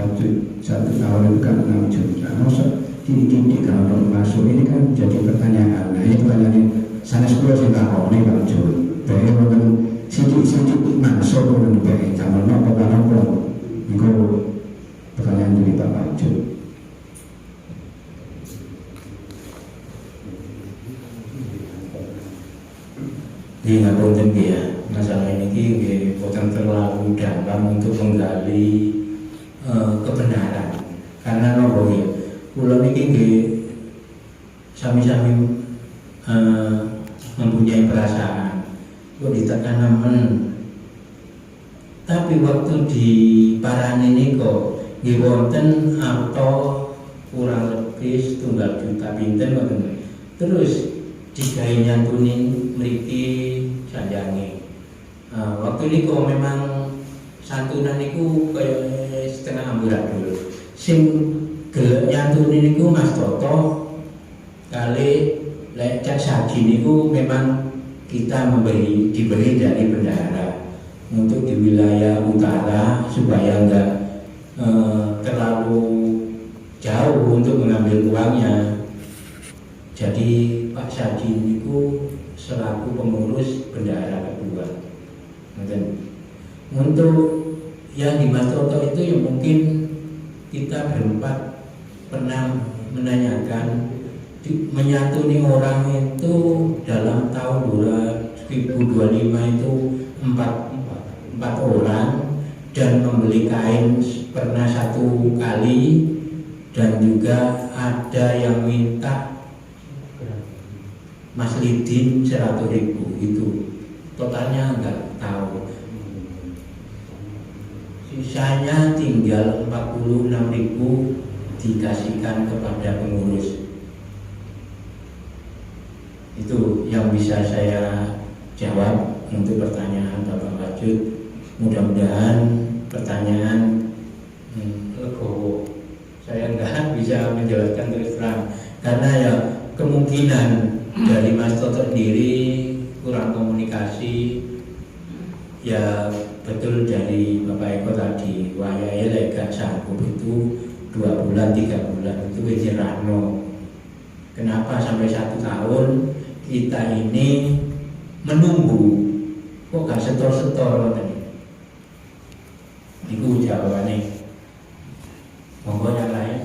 satu tahun itu kan 6 juta. Mosok dididik kalau masuk ini kan jadi pertanyaan. Nah ini pertanyaan sana sekolah sih tahu nih Pak Jul. Bagaimana sidik masuk dengan baik. Kalau apa itu pertanyaan dari Pak Jul. Di ngapunten ya, masalah ini bukan terlalu dalam untuk menggali kebenaran. Karena nopo ya, kula niki sami-sami mempunyai perasaan, kok ditekan nemen. Tapi waktu di Parani ini kok wonten auto kurang lebih 1 juta pinten ngoten. Terus digawe nyantunin mriki sanjange. Waktu ini kok memang santunan niku kaya setengah amburadul. Sing gelek nyantunin niku Mas Toto kali Lek cak saji niku memang kita diberi dari bendahara untuk di wilayah utara supaya enggak terlalu jauh untuk mengambil uangnya. Jadi Pak Saji niku selaku pengurus bendahara kedua. Untuk yang di Mas Toto itu yang mungkin kita berempat pernah menanyakan menyantuni orang itu dalam tahun 2025 itu 4 orang, dan membeli kain pernah 1 kali, dan juga ada yang minta Mas Lidin 100.000, itu totalnya enggak tahu. Sisanya tinggal 46.000 dikasihkan kepada pengurus. Itu yang bisa saya jawab untuk pertanyaan Bapak Wajud. Mudah-mudahan pertanyaan legowo. Saya enggak bisa menjelaskan terus terang karena ya kemungkinan dari Mas Toto sendiri kurang komunikasi. Ya betul dari Bapak Eko tadi, wayai lega sanggup itu 2 bulan 3 bulan itu wejirano. Kenapa sampai 1 tahun kita ini menunggu, kok gak setor-setor tadi? Itu jawabannya. Monggo yang lain.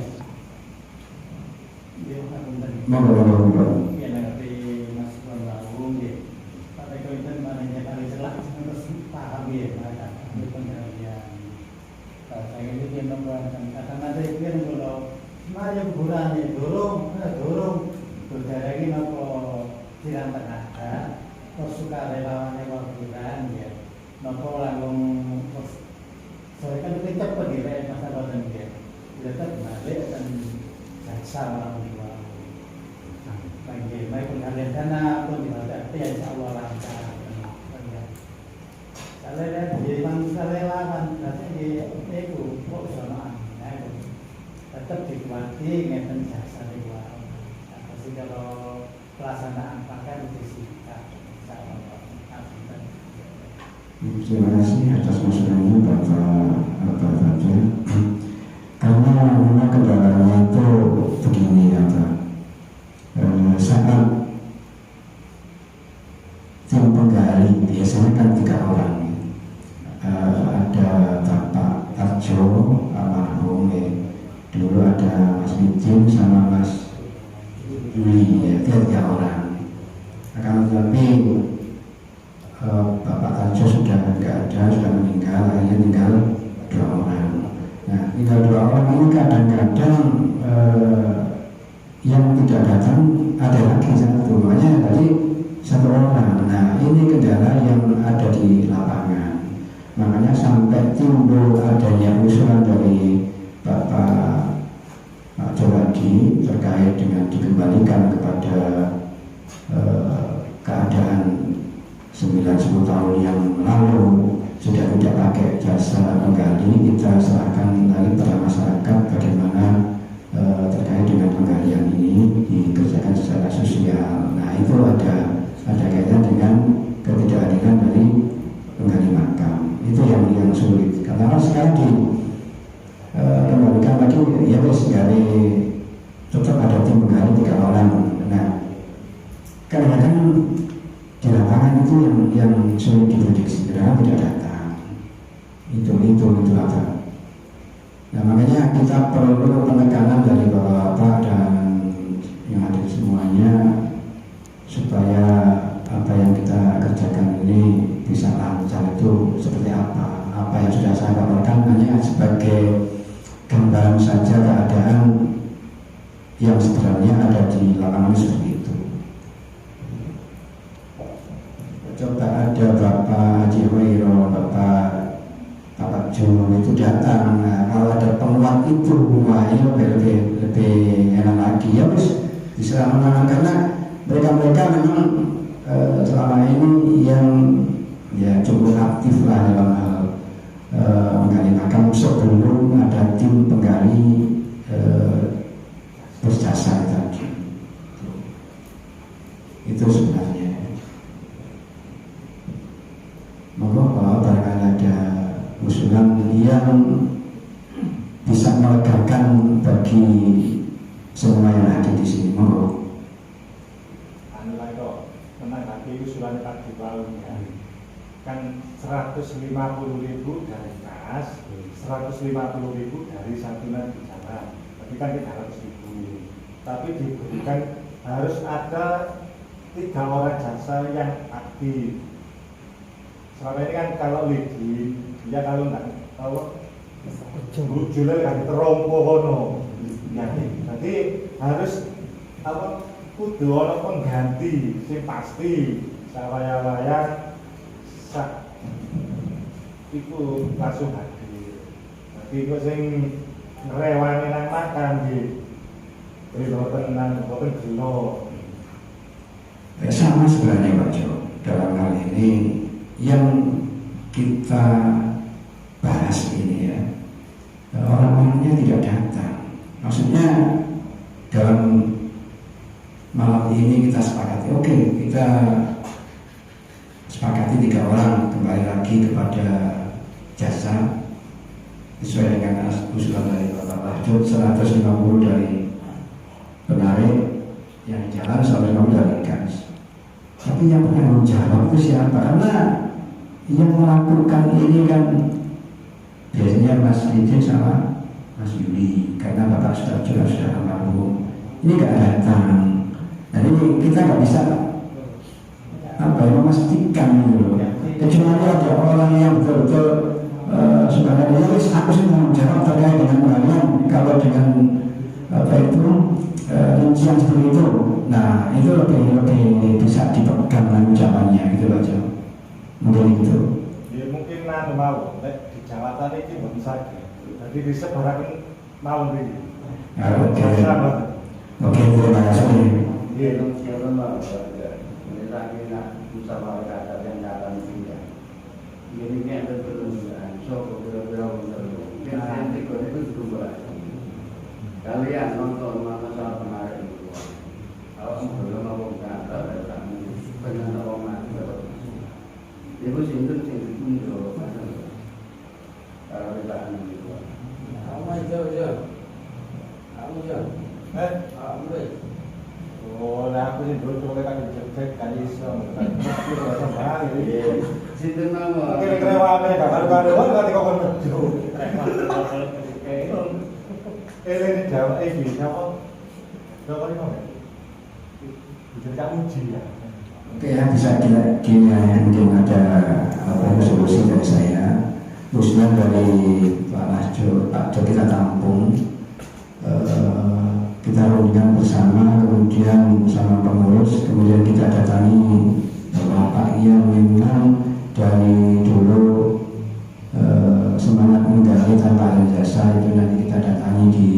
Monggo. berdarangi nopo silang tengah suka relawan hiburan ya nopo langgung saya kan itu cepet di masa badan dia tetap balik dan jaksa orang tua lagi mai pengalian dana pun dibaca ya insya Allah lancar kalau jadi manusia relawan rasanya itu kok sama tetap dikuati ngeten jaksa dua. Pasti kalau pelaksanaan pakai disingkat. Terima kasih atas masukannya Bapak Raja. Karena memang kendalanya itu begini ya Pak. Saat tim penggali biasanya kan 3 orang. Ada Bapak Arjo almarhum dulu ada Mas Mijin sama Mas Yuli ya, 3 orang. Akan tetapi Bapak Arjo sudah enggak ada, sudah meninggal, akhirnya tinggal 2 orang. Nah, tinggal 2 orang ini kadang-kadang yang tidak datang ada lagi 1, makanya tadi 1 orang. Nah, ini kendala yang ada di lapangan. Makanya sampai timbul adanya usulan dari Bapak Jawadi terkait dengan dikembalikan kepada keadaan 9-10 tahun yang lalu sudah tidak pakai jasa penggali, kita serahkan lagi pada masyarakat bagaimana terkait dengan penggalian ini dikerjakan secara sosial. Nah itu ada kaitan dengan ketidakadilan dari penggali makam. Itu yang sulit. Karena sekarang kembalikan lagi ya wes gali tetap ada tim penggali 3 orang. Nah kadang-kadang di lapangan itu yang sulit diprediksi karena tidak datang. Itu apa? Nah makanya kita perlu penekanan dari Bapak-bapak dan yang hadir semuanya supaya apa yang kita kerjakan ini bisa lancar. Itu seperti apa yang sudah saya paparkan hanya sebagai gambaran saja keadaan yang sebenarnya ada di lapangan seperti itu. Coba ada Bapak Haji Hoiro, Bapak Jo itu datang. Nah, kalau ada penguat itu, wah ini lebih enak lagi ya wis diserahkan karena mereka memang selama ini yang ya cukup aktif lah dalam hal menggali makam sebelum ada tim penggali berjasa tadi. sebenarnya. Maka barangkali ada usulan yang bisa melegakan bagi semua yang ada di sini. Monggo. Anilah kok menanggapi usulan Pak Diwali ya. Kan 150.000 dari kas, 150.000 dari santunan di jalan. Tapi kan 300.000. Tapi diberikan harus ada 3 orang jasa yang aktif. Selama ini kan kalau lidi, dia kalau enggak ujulnya kan terompo kono. Ya, jadi harus kudu ana pengganti sing pasti sawaya-waya sak iku langsung hadir. Jadi iku sing ngrewani nang makan di boten gelo. Sama sebenarnya Pak Jo, dalam hal ini yang kita bahas ini ya, orang-orangnya tidak datang. Maksudnya dalam malam ini kita sepakati, oke, kita sepakati 3 orang kembali lagi kepada jasa sesuai dengan usulan dari Bapak Mahjud, 150 dari penarik yang jalan, 150 dari gas. Tapi yang bertanggung jawab itu siapa? Karena yang melakukan ini kan biasanya Mas Lidin sama Mas Yuli, karena Bapak sudah almarhum. Ini nggak datang. Nah ini kita nggak bisa memastikan gitu. Kecuali ada orang yang betul-betul sebenarnya aku sih mau jawab terkait dengan kalian. Kalau dengan rincian seperti itu, nah itu lebih bisa dipegang tanggung jawabnya gitu aja. Mungkin itu. Ya mungkin nanti mau di jawatan ini belum saja. Jadi disebarakan mau ini. Oke, terima kasih. Iya. Kalian nonton mana soal kemarin itu, kalau belum mau kata kamu benar orang mati, ibu sinten sing ditunjuk, kalau kita itu, kamu aja, Oh, lah aku sih dulu kan dijepit kali iso. sinten nama? Oke, krewame karo-karo kan kok mejo. Ini jawab ini apa? Berapa ini mau? Jadi kamu uji ya. Oke ya, bisa gini ya, mungkin ada solusi dari saya. Usulan dari Pak Mahjud, Pak Jo kita tampung, kita rundingkan bersama, kemudian sama pengurus, kemudian kita datangi Bapak yang memang dari dulu semangat menggali tanpa ada jasa, itu nanti kita datangi di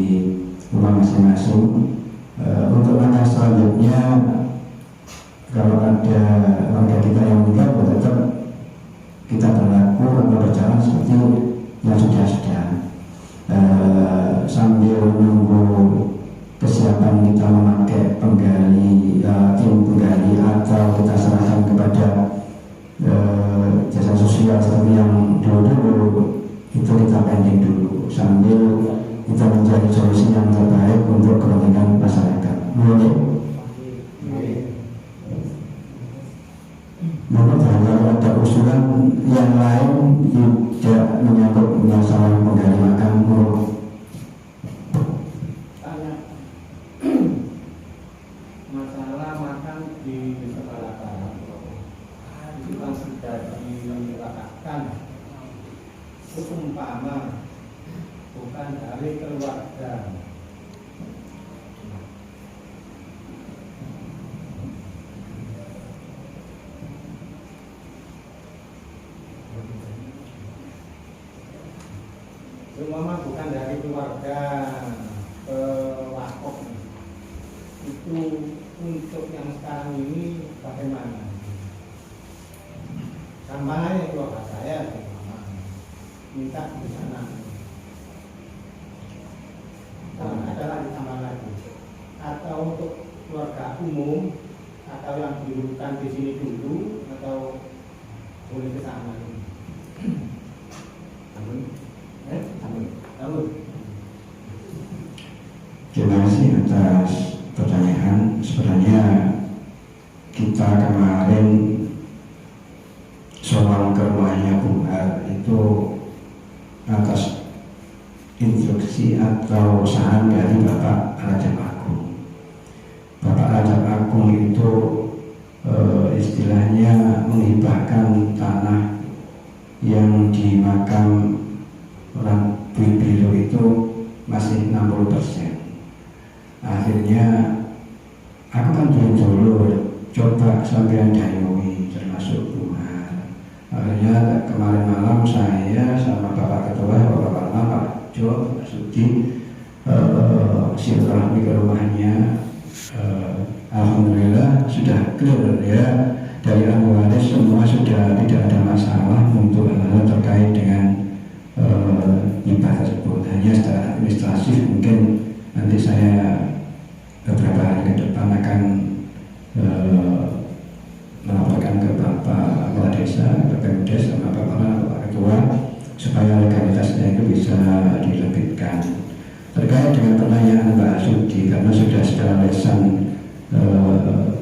rumah masing-masing. Untuk langkah selanjutnya, kalau ada warga kita yang meninggal, tetap kita berlaku atau berjalan seperti yang sudah sambil menunggu kesiapan kita memakai tim penggali atau kita serahkan kepada jasa sosial seperti yang dulu itu kita pending dulu sambil kita mencari solusi yang terbaik untuk kepentingan masyarakat. Maka kalau ada usulan yang lain tidak menyangkut masalah penggali makam, masalah makan di sekolah barat itu kan sudah dilekatkan umpama bukan dari keluarga. Umpama bukan dari keluarga wakaf itu untuk yang sekarang ini bagaimana? Tambahannya keluarga saya minta di sana. Kalau ada lagi tambah lagi. Atau untuk keluarga umum atau yang diurutkan di sini dulu atau boleh ke sana? Terima kasih atas pertanyaan. Sebenarnya kita kemarin soal ke rumahnya Bung Har itu atas instruksi atau saran dari Bapak Rajab Agung. Bapak Rajab Agung itu istilahnya menghibahkan tanah yang di makam orang Bui Biru itu masih 60%. Akhirnya aku kan dulu coba sampai dayui termasuk Tuhan. Akhirnya kemarin malam saya sama Bapak Ketua, Bapak Lama, Pak Jo, Pak Suci silaturahmi ke rumahnya. Alhamdulillah sudah clear ya, dari ahli waris semua sudah tidak ada masalah untuk hal-hal terkait dengan hibah tersebut. Hanya secara administratif mungkin nanti saya beberapa hari ke depan akan melaporkan ke Bapak Kepala Desa, ke Pemdes, sama Bapak Ketua supaya legalitasnya itu bisa dilakukan. Terkait dengan pertanyaan Mbak Sudi, karena sudah secara lesan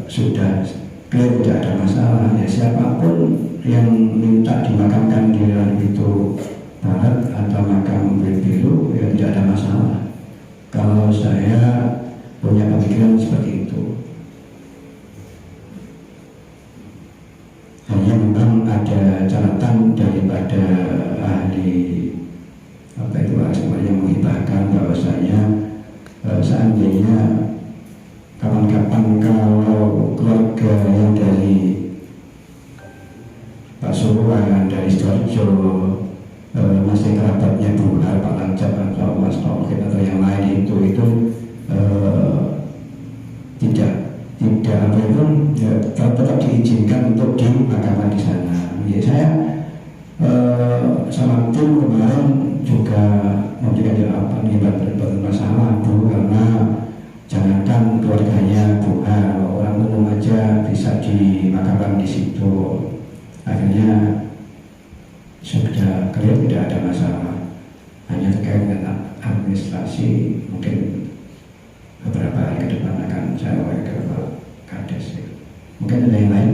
sudah clear tidak ada masalah, ya siapapun yang minta dimakamkan di dalam itu barat atau makam biru ya tidak ada masalah. Kalau saya punya pemikiran seperti itu. Hanya memang ada catatan daripada ahli yang menghibahkan bahwasanya seandainya kapan-kapan kalau keluarga yang dari Pasuruan, dari Sidoarjo masih kerabatnya Bung Har, Pak Lancap atau Mas Tauhid atau yang lain itu tidak apa itu ya, tetap diizinkan untuk dimakamkan di sana. Ya saya sama tim kemarin juga memberikan jawaban bermasalah Bu, karena jangankan keluarganya Bung Har, orang umum aja bisa dimakamkan di situ. Akhirnya sudah clear tidak ada masalah, hanya terkait dengan administrasi mungkin beberapa hari ke depan akan saya ke Pak Kades. Mungkin ada yang lain.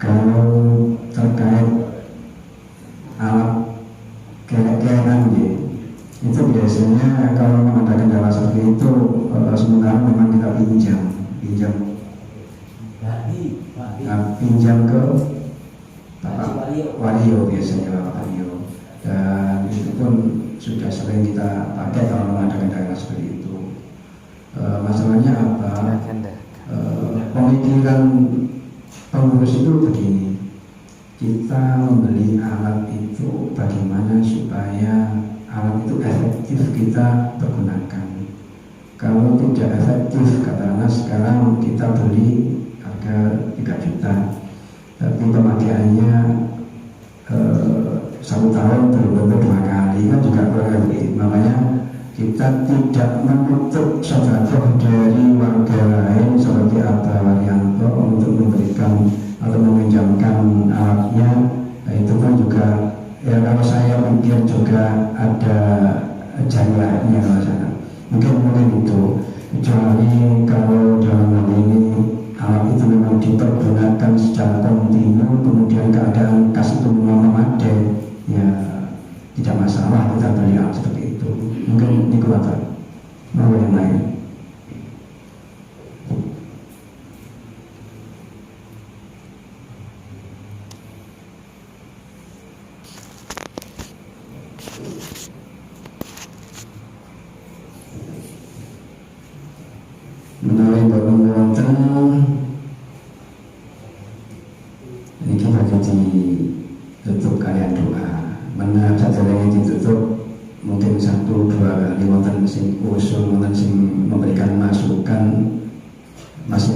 Kalau terkait alat kekenan itu biasanya kalau mengadakan kendala seperti itu sementara memang kita pinjam ke Bapak Wario, biasanya Bapak Wario, dan itu pun sudah sering kita pakai kalau mengadakan kendala seperti itu. Masalahnya apa? Pemikiran pengurus itu begini, kita membeli alat itu bagaimana supaya alat itu efektif kita pergunakan. Kalau tidak efektif, katakanlah sekarang kita beli harga 3 juta, tapi pemakaiannya 1 tahun belum tentu 2 kali, kan juga kurang lebih. Makanya kita tidak menutup sedekah dari warga lain seperti Abah Waryanto untuk memberikan atau meminjamkan alatnya. Nah, itu pun juga ya kalau saya pikir juga ada jamiahnya kalau sana. Mungkin itu, kecuali kalau dalam hal ini alat itu memang dipergunakan secara kontinu, kemudian keadaan kas itu memang memadai, ya tidak masalah kita beli alat seperti itu. Mungkin ini kuatan. Mau yang lain?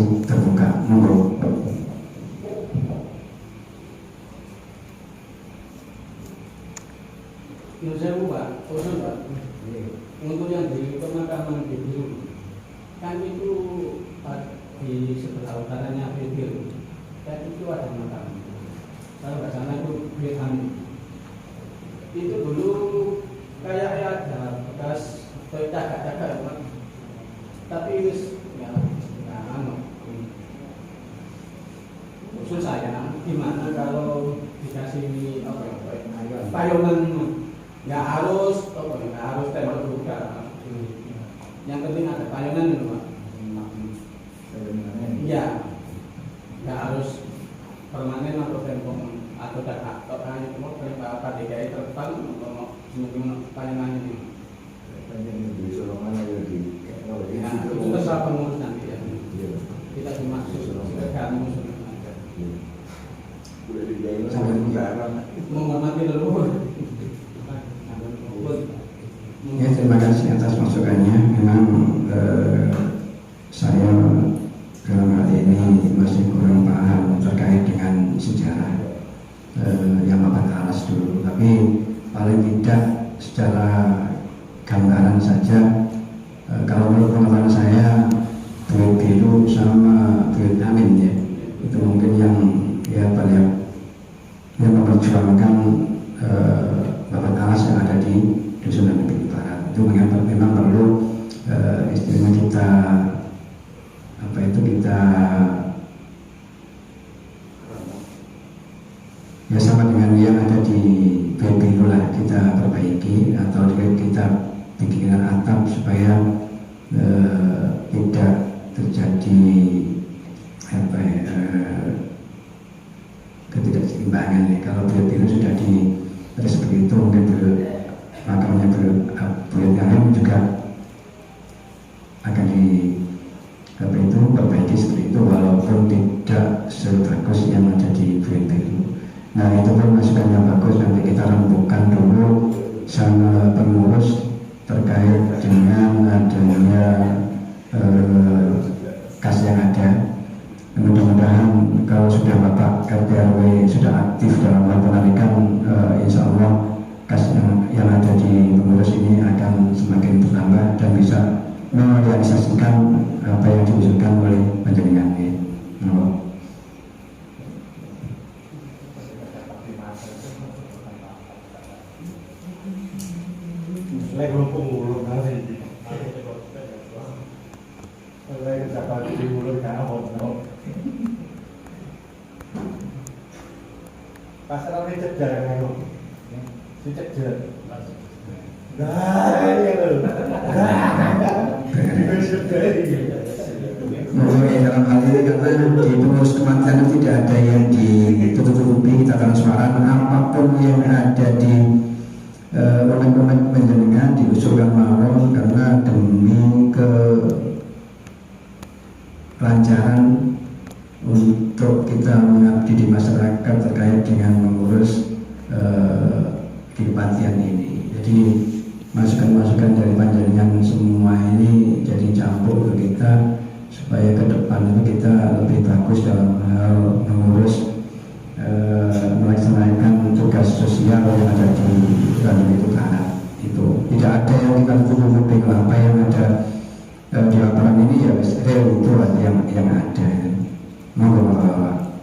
masih terbuka. Monggo. Saya Pak, usul Pak, untuk yang di pemakaman Bibiru, kan itu di sebelah utaranya Bibiru, dan itu ada makam. Kalau nggak salah itu Bibiru. Itu dulu kayak ada bekas jaga-jaga, Pak. Tapi wis ya, usul saya, gimana kalau dikasih payungan? Nggak harus tembok juga. Yang penting ada payungan itu, Pak. Iya, nggak harus permanen atau tembok atau kayak itu mau apa DKI terbang untuk payungan ini. Ya, itu terserah pengurus nanti ya. Kita dimaksud kamu menghormati leluhur. Ya, terima kasih atas masukannya. Memang saya dalam hal ini masih kurang paham terkait dengan sejarah yang papan alas dulu. Tapi paling tidak secara gambaran saja, kalau menurut pengalaman saya, duit biru sama duit amin ya, itu mungkin yang memperjuangkan papan alas yang ada di Dusun Ampel Barat. Itu memang perlu istilahnya kita ya sama dengan yang ada di Bibiru lah, kita perbaiki atau kita bikinkan atap supaya tidak terjadi ketidakseimbangan ya. Kalau Bibiru sudah di seperti itu, mungkin makamnya Bulet Karim juga akan perbaiki seperti itu, walaupun tidak sebagus yang ada di Bibiru. Nah, itu pun masukan yang bagus, nanti kita rembukan dulu sama pengurus terkait dengan adanya kas yang ada. Mudah-mudahan kalau sudah Bapak RT RW sudah aktif dalam hal penarikan, insya Allah kas yang ada di pengurus ini akan semakin bertambah dan bisa merealisasikan apa yang diusulkan oleh panjenengan. Lagi belum pengurus nanti. Lagi dapat diurus kamu. Pasar ini cedak kan, si cedak. Nah, ya loh. Dalam hal ini karena di pengurus kematian tidak ada yang ditutup-tutupi, kita transparan, apapun yang ada di komen-komen penjenengan diusulkan mawon karena demi kelancaran untuk kita mengabdi di masyarakat terkait dengan mengurus kematian ini. Jadi masukan-masukan dari panjenengan semua ini jadi campur ke kita supaya ke depan itu kita lebih bagus dalam hal mengurus melaksanakan tugas sosial yang ada di Bandung itu Barat. Itu tidak ada yang kita tutup-tutupi, apa yang ada di lapangan ini ya real itu yang ada. Monggo Bapak.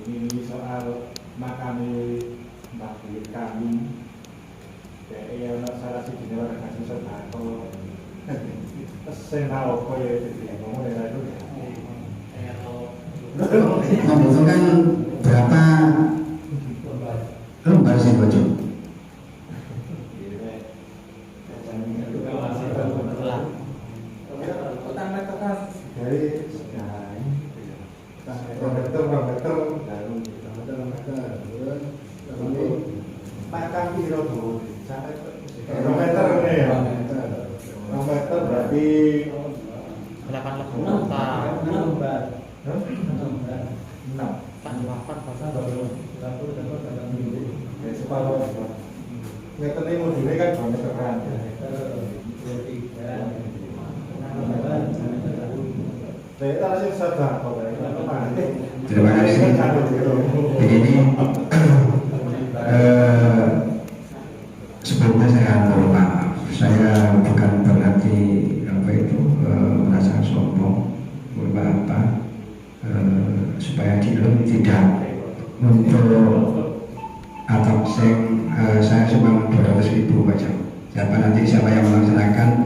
Ini soal makami Mbak kami, yang salah si jenis orang kasih sebako, senau koyo itu ngomong dari itu. Membutuhkan berapa lembar sih baju? Meter berarti 6. Meter ini modulnya kan 2 meteran. Terima kasih. Begini, sebelumnya saya mohon maaf. Saya bukan berarti merasa sombong, supaya dilem tidak untuk atap seng. Saya cuma 200.000 aja. Siapa yang melaksanakan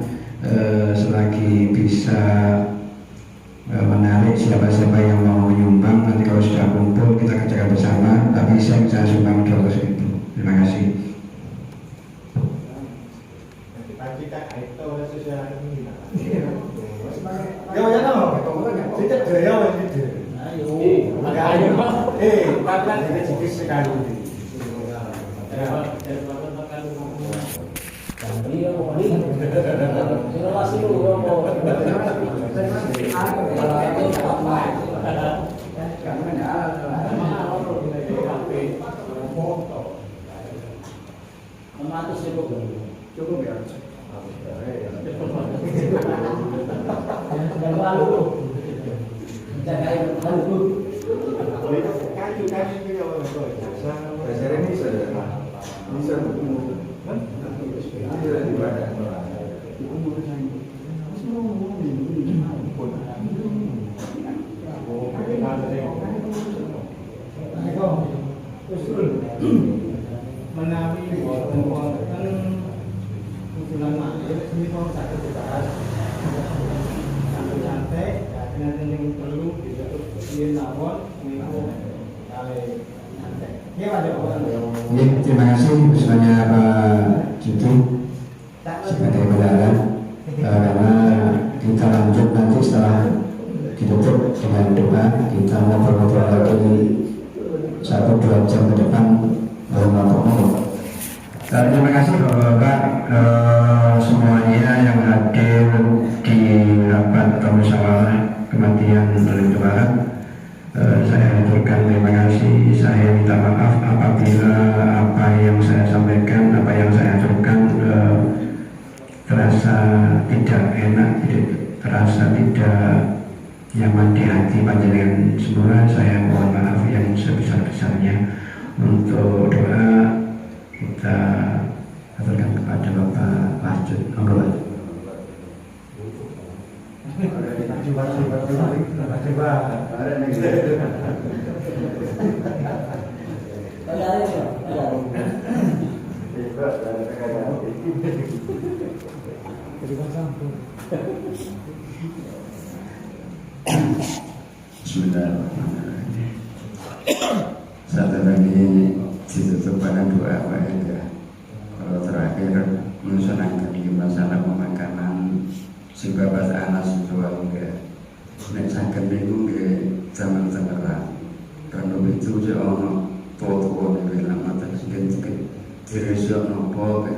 selagi bisa menarik siapa-siapa yang mau menyumbang, nanti kalau sudah kumpul kita kerjakan bersama. Tapi saya sumbang 200.000. Terima kasih. Cukup ya. Menawi wonten usulan maklum ini mau sakit dibahas santai-santai dengan yang perlu ditutup yen mawon niku kali santai. Ya Pak Joko. Terima kasih usulannya Pak Citu sebagai pendahara, karena kita lanjut nanti setelah ditutup dengan doa, kita ngobrol-ngobrol lagi 1-2 jam ke depan. Terima kasih Bapak semuanya yang hadir di rapat musyawarah kematian Belitung Barat. Saya aturkan terima kasih. Saya minta maaf apabila apa yang saya sampaikan, apa yang saya aturkan terasa tidak enak, terasa tidak nyaman di hati panjenengan semua. Saya mohon maaf yang sebesar-besarnya. Untuk doa kita aturkan kepada Bapak Lanjut. Bismillahirrahmanirrahim. Satu lagi ditutup pada doa Pak Ega. Kalau terakhir menyenangkan di masalah pemakanan si Bapak Anas itu enggak. Nek saged niku nggih zaman tengeran. Kalau itu je ono tua-tua nek lama terus diresik nopo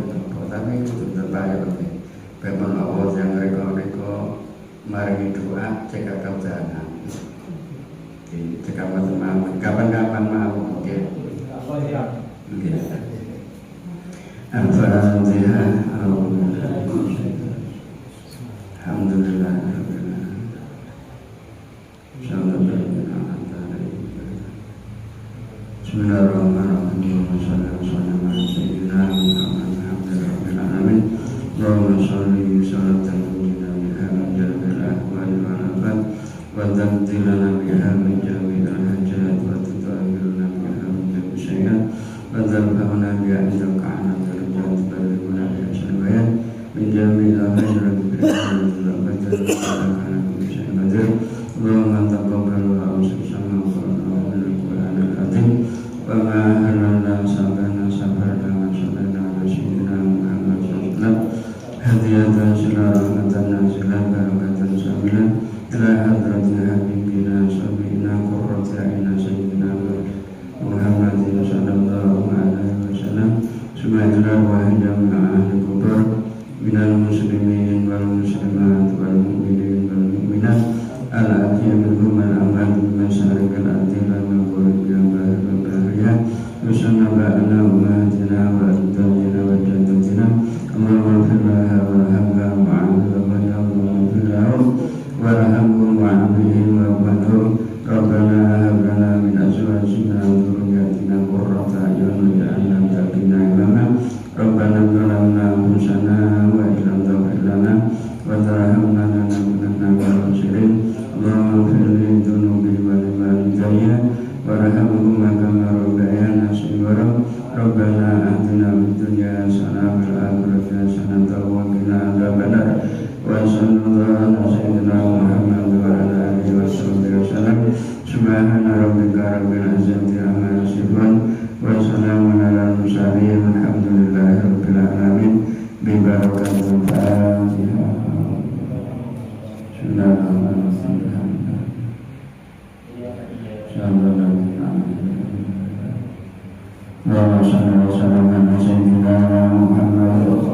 tapi itu tetap aja penting. Memang Allah yang reko maringi doa cekak jangan. Cekak mau kapan-kapan mau oke. Al-Fatihah. Alhamdulillah. Bismillahirrahmanirrahim. Allahumma sholli salatan tunjina biha min jami'il ahwali wal afat wa tamtilana biha min jami'il hajat wa tutahhiruna biha min jami'il syai'at wa tarhamna biha indaka ala darajat balighuna biha syai'at min jami'il khairat bi rahmatika ala kulli syai'in qadir. Allahumma taqabbal wa awsina wa qur'anal azim wa ma halalna sabana sabarna wa sallallahu alaihi wasallam hadiyatan silaramatan nasilan barakatan samilan ila hadratina habibina sabina qurrata a'yunina sayyidina Muhammadin sallallahu alaihi wasallam subhanallahi wa hidam ahli kubur minal muslimin wal muslimat wal mu'minin wal mu'minat ala akhiyamihum al-amal bimasyarikal adila maqulib yang bahaya usanna ba'ana umatina wa adadina wa jadatina Allahumma firlaha wa rahamha wa a'udhu wa raham عنهم وعن بهم وعنهم ربنا هب لنا من أزواجنا وذرياتنا قرة أعين واجعلنا للمتقين إماما ربنا ظلمنا أنفسنا وإن لم تغفر لنا وترحمنا لنكونن من الخاسرين اللهم اغفر لي ذنوبي ولوالدي وارحمهما كما ربيانا صغارا ربنا آتنا في الدنيا حسنة وفي الآخرة حسنة وقنا عذاب النار وصلى الله على سيدنا محمد وعلى آله وصحبه وسلم سبحان ربك رب العزة عما يصفون وسلام على المرسلين والحمد لله رب العالمين ببركة الفاتحة بسم الله الرحمن الرحيم اللهم صل وسلم على سيدنا محمد